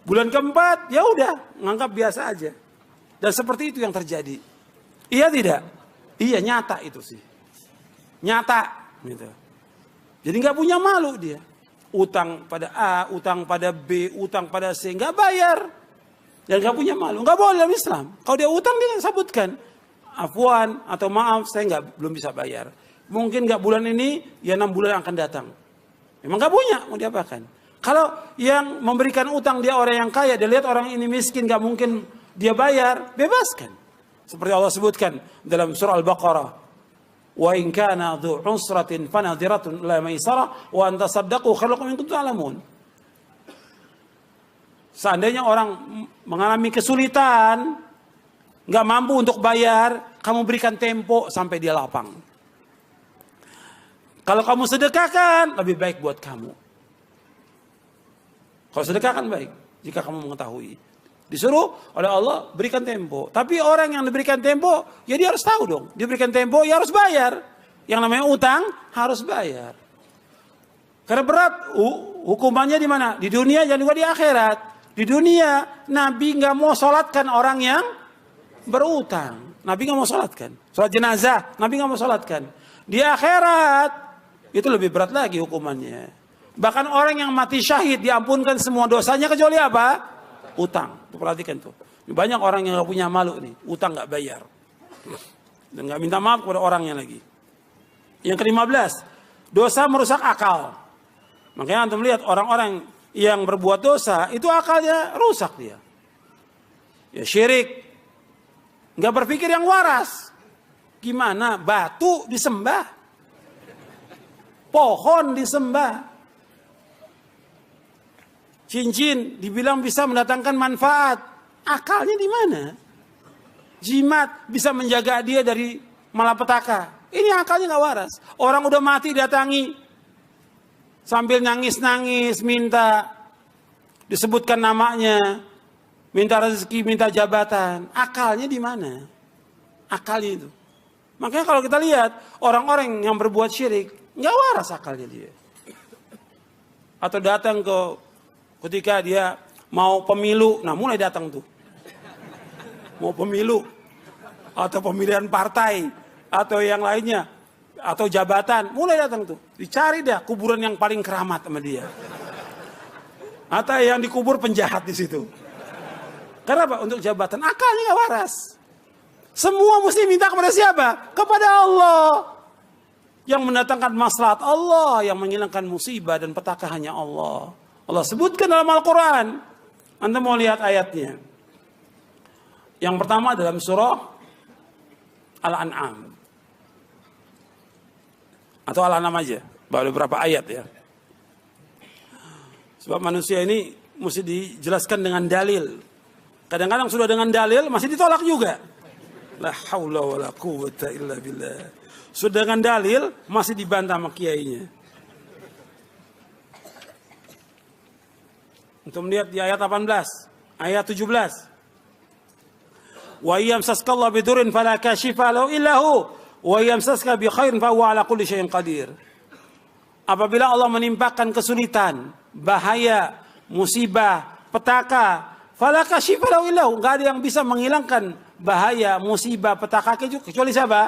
Bulan keempat, ya udah nganggap biasa aja. Dan seperti itu yang terjadi. Iya tidak? Iya nyata itu sih. Nyata gitu. Jadi nggak punya malu dia. Utang pada A, utang pada B, utang pada C, nggak bayar. Dan nggak punya malu. Nggak boleh dalam Islam. Kalau dia utang dia sebutkan. Afwan atau maaf saya belum bisa bayar. Mungkin nggak bulan ini, ya 6 bulan akan datang. Memang nggak punya, mau diapakan. Kalau yang memberikan utang dia orang yang kaya, dia lihat orang ini miskin, nggak mungkin dia bayar, bebaskan. Seperti Allah sebutkan dalam surah Al-Baqarah. Wa in kana dhu usratin fanadhiratun ila maisarah wa an tasaddaqu khairun lakum in kuntum ta'lamun. Seandainya orang mengalami kesulitan, nggak mampu untuk bayar, kamu berikan tempo sampai dia lapang. Kalau kamu sedekahkan, lebih baik buat kamu. Kalau sedekahkan baik, jika kamu mengetahui. Disuruh oleh Allah berikan tempo. Tapi orang yang diberikan tempo, ya dia harus tahu dong. Dia berikan tempo, ya harus bayar. Yang namanya utang, harus bayar. Karena berat, hukumannya di mana? Di dunia dan juga di akhirat. Di dunia, Nabi nggak mau sholatkan orang yang berutang. Nabi nggak mau sholatkan. Sholat jenazah, Nabi nggak mau sholatkan. Di akhirat, itu lebih berat lagi hukumannya. Bahkan orang yang mati syahid, diampunkan semua dosanya kecuali apa? Utang. Perhatikan tuh. Banyak orang yang gak punya malu nih. Utang gak bayar. Dan gak minta maaf kepada orangnya lagi. Yang ke-15. Dosa merusak akal. Makanya antum lihat orang-orang yang berbuat dosa. Itu akalnya rusak dia. Ya syirik. Gak berpikir yang waras. Gimana? Batu disembah. Pohon disembah. Cincin dibilang bisa mendatangkan manfaat. Akalnya di mana? Jimat bisa menjaga dia dari malapetaka. Ini akalnya nggak waras. Orang udah mati datangi. Sambil nangis-nangis minta. Disebutkan namanya. Minta rezeki, minta jabatan. Akalnya di mana? Akalnya itu. Makanya kalau kita lihat. Orang-orang yang berbuat syirik. Nggak waras akalnya dia. Atau datang ketika dia mau pemilu, nah mulai datang tuh. Mau pemilu, atau pemilihan partai, atau yang lainnya, atau jabatan, mulai datang tuh. Dicari dah kuburan yang paling keramat sama dia. Atau yang dikubur penjahat di situ. Karena apa? Untuk jabatan, akalnya gak waras. Semua mesti minta kepada siapa? Kepada Allah. Yang mendatangkan maslahat Allah, yang menghilangkan musibah dan petaka hanya Allah. Allah sebutkan dalam Al-Quran. Anda mau lihat ayatnya. Yang pertama dalam surah Al-An'am. Atau Al-An'am aja, baru beberapa ayat ya. Sebab manusia ini mesti dijelaskan dengan dalil. Kadang-kadang sudah dengan dalil masih ditolak juga. La haula wala quwwata illa billah. Sudah dengan dalil masih dibantah sama kiainya. Untuk melihat di ayat 18, ayat 17. Wa yamsaskallahu bidurrin fala kashifa lahu illa hu wa yamsaska bi khairin fa huwa ala kulli syai'in qadir. Apabila Allah menimpakan kesulitan, bahaya, musibah, petaka, fala kashifa lahu illa hu, enggak ada yang bisa menghilangkan bahaya, musibah, petaka kecuali siapa?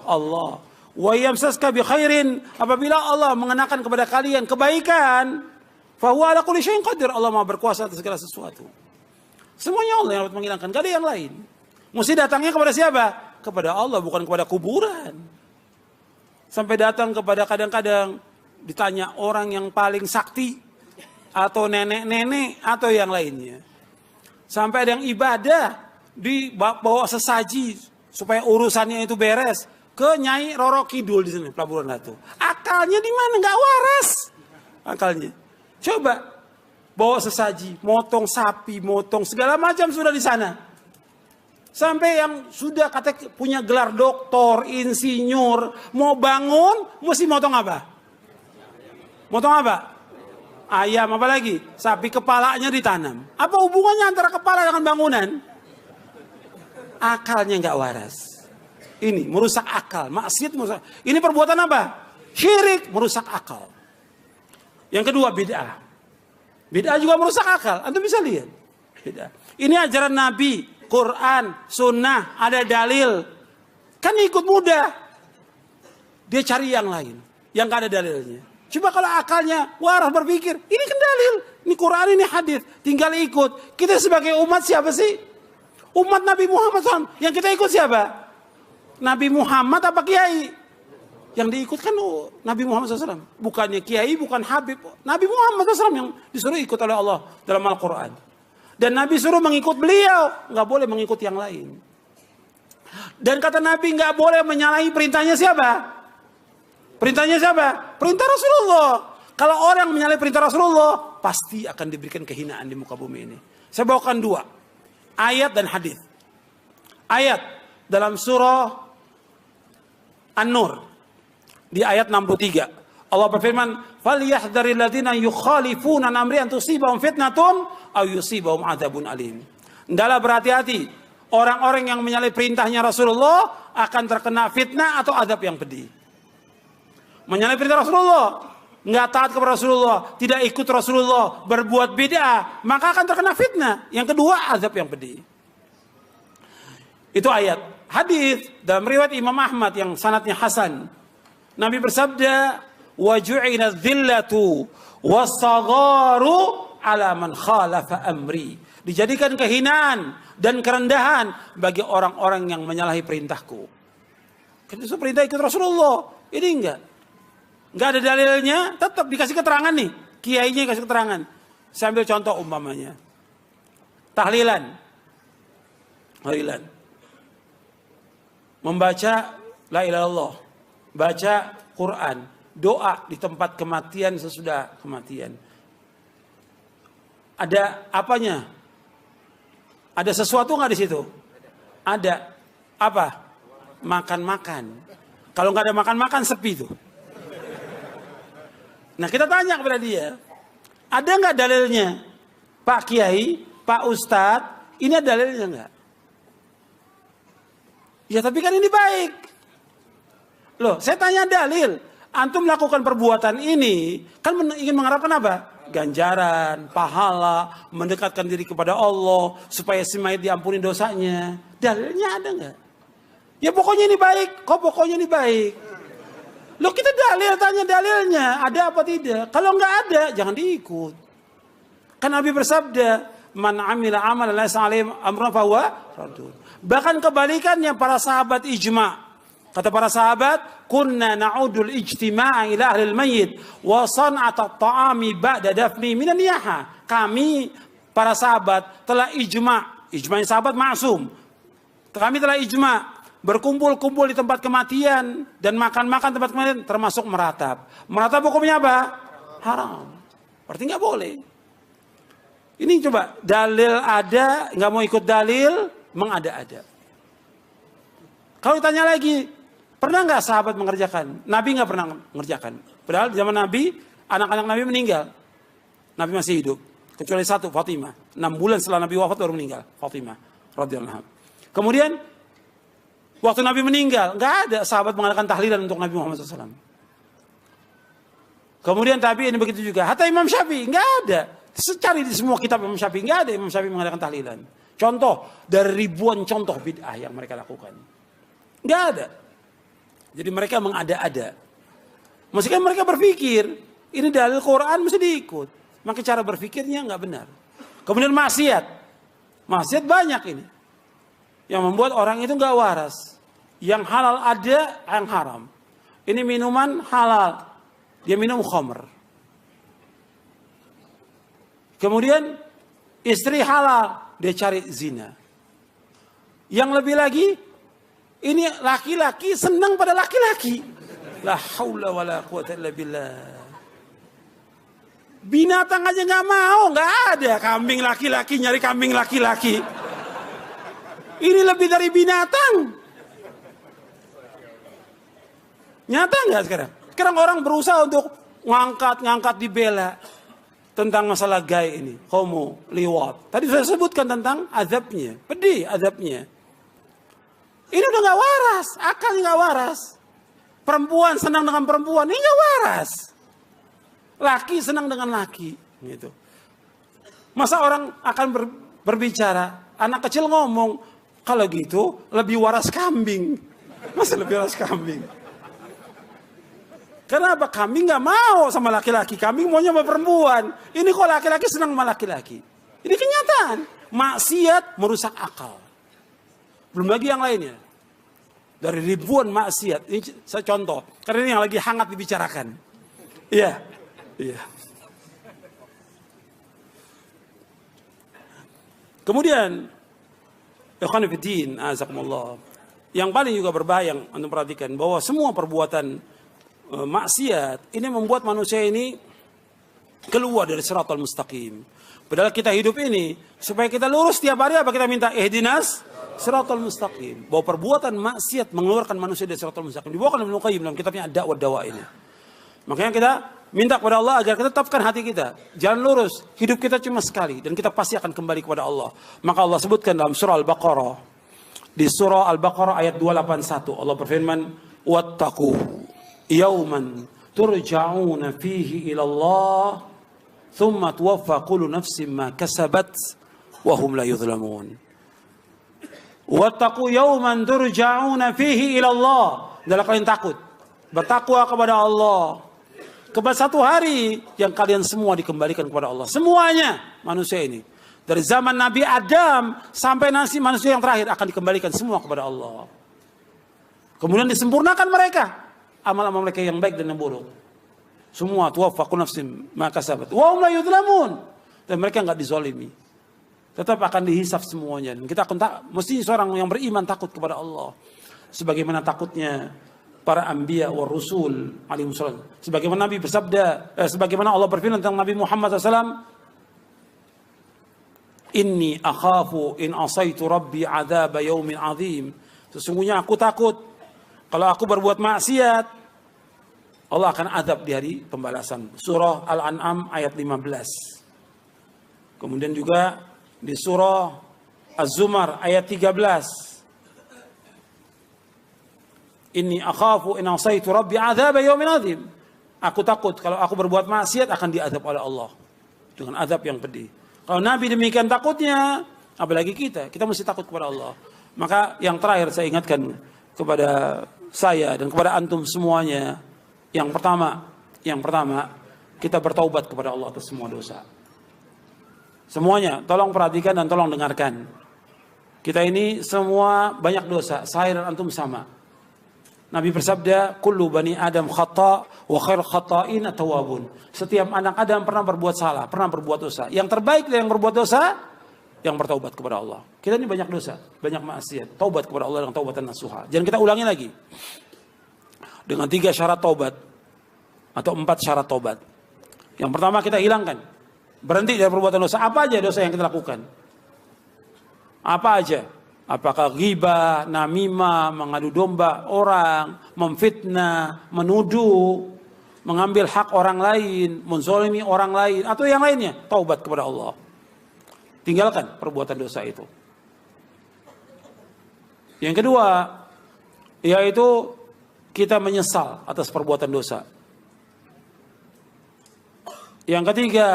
Allah. Wa yamsaska bi khairin, apabila Allah mengenakan kepada kalian kebaikan, fa huwa ala kulli syai'in qadir, Allah Maha berkuasa atas segala sesuatu. Semuanya Allah yang dapat menghilangkan, enggak ada yang lain. Mesti datangnya kepada siapa? Kepada Allah, bukan kepada kuburan. Sampai datang kepada kadang-kadang ditanya orang yang paling sakti atau nenek-nenek atau yang lainnya. Sampai ada yang ibadah dibawa sesaji supaya urusannya itu beres ke Nyai Roro Kidul di sini Pelabuhan Ratu. Akalnya di mana? Nggak waras akalnya. Coba bawa sesaji, motong sapi, motong segala macam sudah di sana. Sampai yang sudah kata punya gelar doktor, insinyur, mau bangun, mesti motong apa? Motong apa? Ayam, apa lagi? Sapi kepalanya ditanam. Apa hubungannya antara kepala dengan bangunan? Akalnya nggak waras. Ini merusak akal, maksiat merusak. Ini perbuatan apa? Syirik, merusak akal. Yang kedua bid'ah. Bid'ah juga merusak akal. Antum bisa lihat. Bid'ah. Ini ajaran Nabi. Quran, sunnah, ada dalil. Kan ikut mudah. Dia cari yang lain. Yang gak ada dalilnya. Coba kalau akalnya waras berpikir. Ini kan dalil. Ini Quran, ini hadis. Tinggal ikut. Kita sebagai umat siapa sih? Umat Nabi Muhammad SAW. Yang kita ikut siapa? Nabi Muhammad apa kiai? Yang diikutkan Nabi Muhammad SAW. Bukannya kiai, bukan habib. Nabi Muhammad SAW yang disuruh ikut oleh Allah dalam Al-Quran. Dan Nabi suruh mengikut beliau, nggak boleh mengikut yang lain. Dan kata Nabi nggak boleh menyalahi perintahnya siapa? Perintahnya siapa? Perintah Rasulullah. Kalau orang menyalahi perintah Rasulullah, pasti akan diberikan kehinaan di muka bumi ini. Saya bawakan dua ayat dan hadis. Ayat dalam surah An-Nur di ayat 63. Allah berfirman, "Falyahdharil ladzina yukhalifuna an amri an tusibahum fitnatun aw yusibahum adzabun alim." Hendaklah berhati-hati orang-orang yang menyalahi perintahnya Rasulullah akan terkena fitnah atau azab yang pedih. Menyalahi perintah Rasulullah, enggak taat kepada Rasulullah, tidak ikut Rasulullah, berbuat bid'ah, maka akan terkena fitnah. Yang kedua, azab yang pedih. Itu ayat. Hadis dalam riwayat Imam Ahmad yang sanadnya hasan. Nabi bersabda, wa ju'ina dzillatu was-sagharu ala man khalafa amri. Dijadikan kehinaan dan kerendahan bagi orang-orang yang menyalahi perintahku. Kan itu perintah ikut Rasulullah. Ini enggak ada dalilnya, tetap dikasih keterangan nih. Kiainya kasih keterangan. Saya ambil contoh umpamanya. Tahlilan. Membaca la ilaha illallah. Baca Quran. Doa di tempat kematian sesudah kematian. Ada apanya? Ada sesuatu nggak di situ? Ada. Apa? Makan-makan. Kalau nggak ada makan-makan sepi tuh. Nah kita tanya kepada dia, ada nggak dalilnya? Pak Kiai, Pak Ustadz, ini ada dalilnya nggak? Ya tapi kan ini baik. Loh, saya tanya dalil. Antum melakukan perbuatan ini kan ingin mengharapkan apa? Ganjaran, pahala, mendekatkan diri kepada Allah supaya si mayit diampuni dosanya. Dalilnya ada nggak? Ya pokoknya ini baik. Kok pokoknya ini baik? Loh kita tanya dalilnya ada apa tidak? Kalau nggak ada jangan diikut. Kan Nabi bersabda, man amila amalan laysa alaihi amrun fahuwa raddun. Bahkan kebalikannya para sahabat ijma'. Kata para sahabat, kunna na'udul ijtima'a ila ahlil mayyit wa san'ata at-ta'ami ba'da dafni minan niyaha. Kami para sahabat telah ijma'. Ijma'in sahabat maksum. Kami telah ijma' berkumpul-kumpul di tempat kematian dan makan-makan tempat kematian termasuk meratap. Meratap hukumnya apa? Haram. Berarti nggak boleh. Ini coba dalil ada, nggak mau ikut dalil, mengada-ada. Kalau ditanya lagi, pernah nggak sahabat mengerjakan? Nabi nggak pernah mengerjakan. Padahal di zaman Nabi, anak-anak Nabi meninggal. Nabi masih hidup. Kecuali satu, Fatimah. 6 bulan setelah Nabi wafat baru meninggal. Fatimah radhiyallahu anha. Kemudian, waktu Nabi meninggal, nggak ada sahabat mengadakan tahlilan untuk Nabi Muhammad SAW. Kemudian tabi'in begitu juga. Hatta Imam Syafi'i, nggak ada. Cari di semua kitab Imam Syafi'i, nggak ada Imam Syafi'i mengadakan tahlilan. Contoh dari ribuan contoh bid'ah yang mereka lakukan. Nggak ada. Jadi mereka mengada-ada. Meskipun mereka berpikir, ini dalil Quran mesti diikut. Maka cara berpikirnya nggak benar. Kemudian maksiat. Maksiat banyak ini. Yang membuat orang itu nggak waras. Yang halal ada, yang haram. Ini minuman halal. Dia minum khamr. Kemudian istri halal. Dia cari zina. Yang lebih lagi, ini laki-laki senang pada laki-laki. La haula wa la quwata illa billah. Binatang aja nggak mau, nggak ada kambing laki-laki nyari kambing laki-laki. Ini lebih dari binatang. Nyata nggak sekarang? Sekarang orang berusaha untuk ngangkat dibela tentang masalah gay ini, homo, liwat. Tadi saya sebutkan tentang azabnya, pedih azabnya. Ini udah nggak waras, akal nggak waras. Perempuan senang dengan perempuan, ini nggak waras. Laki senang dengan laki, gitu. Masa orang akan berbicara, anak kecil ngomong, kalau gitu lebih waras kambing. Masa lebih waras kambing? Kenapa? Kambing nggak mau sama laki-laki, kambing maunya sama perempuan. Ini kok laki-laki senang sama laki-laki? Ini kenyataan. Maksiat merusak akal. Belum lagi yang lainnya. Dari ribuan maksiat, ini saya contoh, karena ini yang lagi hangat dibicarakan. Iya. Iya. Kemudian, ikhwan fillah, azakumullah. Yang paling juga berbahaya yang Anda perhatikan bahwa semua perbuatan maksiat ini membuat manusia ini keluar dari siratal mustaqim. Padahal kita hidup ini supaya kita lurus tiap hari apa kita minta ihdinas siratal mustaqim. Bahwa perbuatan maksiat mengeluarkan manusia dari siratal mustaqim. Dibawakan Ibnu Qayyim dalam kitabnya Ad-Da'wa Dawa ini. Makanya kita minta kepada Allah agar kita tetapkan hati kita. Jalan lurus. Hidup kita cuma sekali. Dan kita pasti akan kembali kepada Allah. Maka Allah sebutkan dalam surah Al-Baqarah. Di surah Al-Baqarah ayat 281. Allah berfirman. Wattaqu yawman turja'una fihi ilallah. Thumma tuwaffa kullu nafsin ma kasabat. Wahum la yudhlamun. Wattaqu yawman turja'una fihi ilallah. Adalah kalian takut. Bertakwa kepada Allah. Kepada satu hari yang kalian semua dikembalikan kepada Allah. Semuanya manusia ini. Dari zaman Nabi Adam sampai nanti manusia yang terakhir akan dikembalikan semua kepada Allah. Kemudian disempurnakan mereka. Amal-amal mereka yang baik dan yang buruk. Semua tuwaffa kullu nafsin ma kasabat. Wa hum la yudhlamun. Dan mereka enggak dizalimi. Tetap akan dihisab semuanya. Dan kita akan mesti seorang yang beriman takut kepada Allah. Sebagaimana takutnya para anbiya wa rusul alaihi wasallam. Sebagaimana Nabi bersabda, sebagaimana Allah berfirman tentang Nabi Muhammad SAW, Inni akhafu in asaitu rabbi adzab yaumin azim. Sesungguhnya aku takut kalau aku berbuat maksiat, Allah akan azab di hari pembalasan. Surah Al-An'am ayat 15. Kemudian juga di surah Az-Zumar ayat 13. Inni akhafu in asaitu rabbi adzab yaumin azim. Aku takut kalau aku berbuat maksiat akan diazab oleh Allah dengan azab yang pedih. Kalau Nabi demikian takutnya, apalagi kita mesti takut kepada Allah. Maka yang terakhir saya ingatkan kepada saya dan kepada antum semuanya, yang pertama kita bertaubat kepada Allah atas semua dosa. Semuanya, tolong perhatikan dan tolong dengarkan. Kita ini semua banyak dosa, saya dan antum sama. Nabi bersabda, kullu bani Adam khata' wa khair khata'in at-tawwabun. Setiap anak Adam pernah berbuat salah, pernah berbuat dosa. Yang terbaik dari yang berbuat dosa yang bertaubat kepada Allah. Kita ini banyak dosa, banyak maksiat. Taubat kepada Allah dengan taubatan nasuha. Jangan kita ulangi lagi. Dengan 3 syarat taubat atau 4 syarat taubat. Yang pertama kita hilangkan, berhenti dari perbuatan dosa. Apa aja dosa yang kita lakukan? Apa aja? Apakah ghibah, namimah, mengadu domba orang, memfitnah, menuduh, mengambil hak orang lain, menzalimi orang lain, atau yang lainnya? Taubat kepada Allah. Tinggalkan perbuatan dosa itu. Yang kedua, yaitu kita menyesal atas perbuatan dosa. Yang ketiga,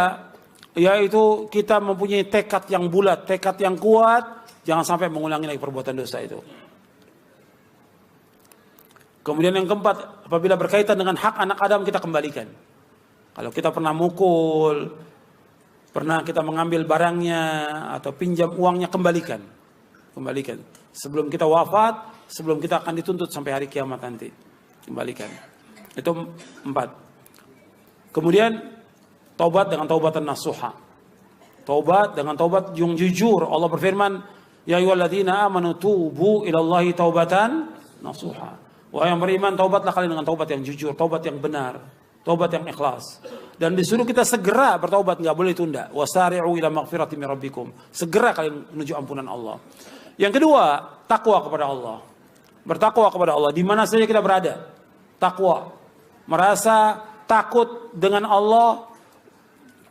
yaitu kita mempunyai tekad yang bulat, tekad yang kuat, jangan sampai mengulangi lagi perbuatan dosa itu. Kemudian yang keempat, apabila berkaitan dengan hak anak Adam, kita kembalikan. Kalau kita pernah mukul, pernah kita mengambil barangnya atau pinjam uangnya, kembalikan. Kembalikan. Sebelum kita wafat, sebelum kita akan dituntut sampai hari kiamat nanti. Kembalikan. Itu 4. Kemudian taubat dengan taubatan nasuha. Taubat dengan taubat yang jujur. Allah berfirman, ya ayyuhalladzina amanu tubu ilallahi taubatan nasuha. Wahai yang beriman, taubatlah kalian dengan taubat yang jujur, taubat yang benar, taubat yang ikhlas. Dan disuruh kita segera bertaubat, enggak boleh tunda. Wasari'u ila maghfirati min rabbikum. Segera kalian menuju ampunan Allah. Yang kedua, takwa kepada Allah. Bertakwa kepada Allah di mana saja kita berada. Takwa. Merasa takut dengan Allah,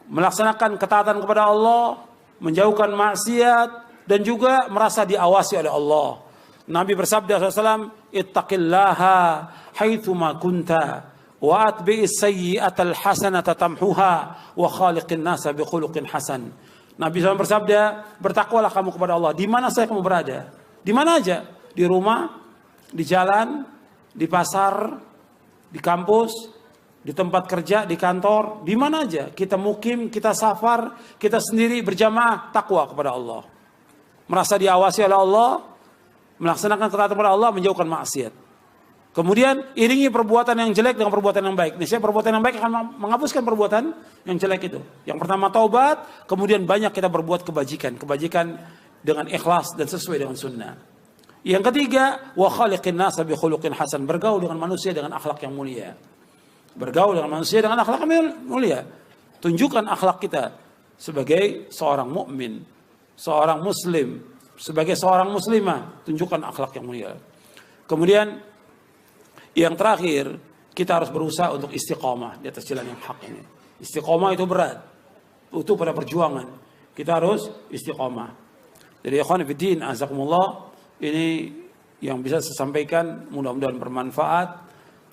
melaksanakan ketaatan kepada Allah, menjauhkan maksiat, dan juga merasa diawasi oleh Allah. Nabi bersabda SAW, ittaqillaha haitsuma kunta wa atbi'is sayyi'atal hasanata tamhuha wa khaliqin nasa bi khuluqin hasan. Nabi SAW bersabda, bertakwalah kamu kepada Allah di mana saja kamu berada. Di mana aja, di rumah, di jalan, di pasar, di kampus, di tempat kerja, di kantor, di mana aja. Kita mukim, kita safar, kita sendiri berjamaah, takwa kepada Allah. Merasa diawasi oleh Allah, melaksanakan ketaatan kepada Allah, menjauhkan maksiat. Kemudian iringi perbuatan yang jelek dengan perbuatan yang baik. Niscaya perbuatan yang baik akan menghapuskan perbuatan yang jelek itu. Yang pertama taubat, kemudian banyak kita berbuat kebajikan. Kebajikan dengan ikhlas dan sesuai dengan sunnah. Yang ketiga, wa khaliqin nasa bi khuluqin hasan. Bergaul dengan manusia dengan akhlak yang mulia. Bergaul dengan manusia dengan akhlak yang mulia. Tunjukkan akhlak kita sebagai seorang mukmin, seorang muslim, sebagai seorang muslimah, tunjukkan akhlak yang mulia. Kemudian yang terakhir, kita harus berusaha untuk istiqamah di atas jalan yang hak ini. Istiqamah itu berat, itu pada perjuangan. Kita harus istiqamah. Jadi ikhwan fillah, azakumullah, ini yang bisa saya sampaikan, mudah-mudahan bermanfaat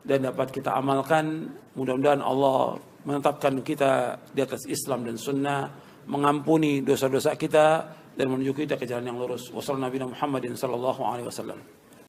dan dapat kita amalkan. Mudah-mudahan Allah menetapkan kita di atas Islam dan Sunnah, mengampuni dosa-dosa kita dan menuju kita ke jalan yang lurus. Wassalamualaikum warahmatullahi wabarakatuh.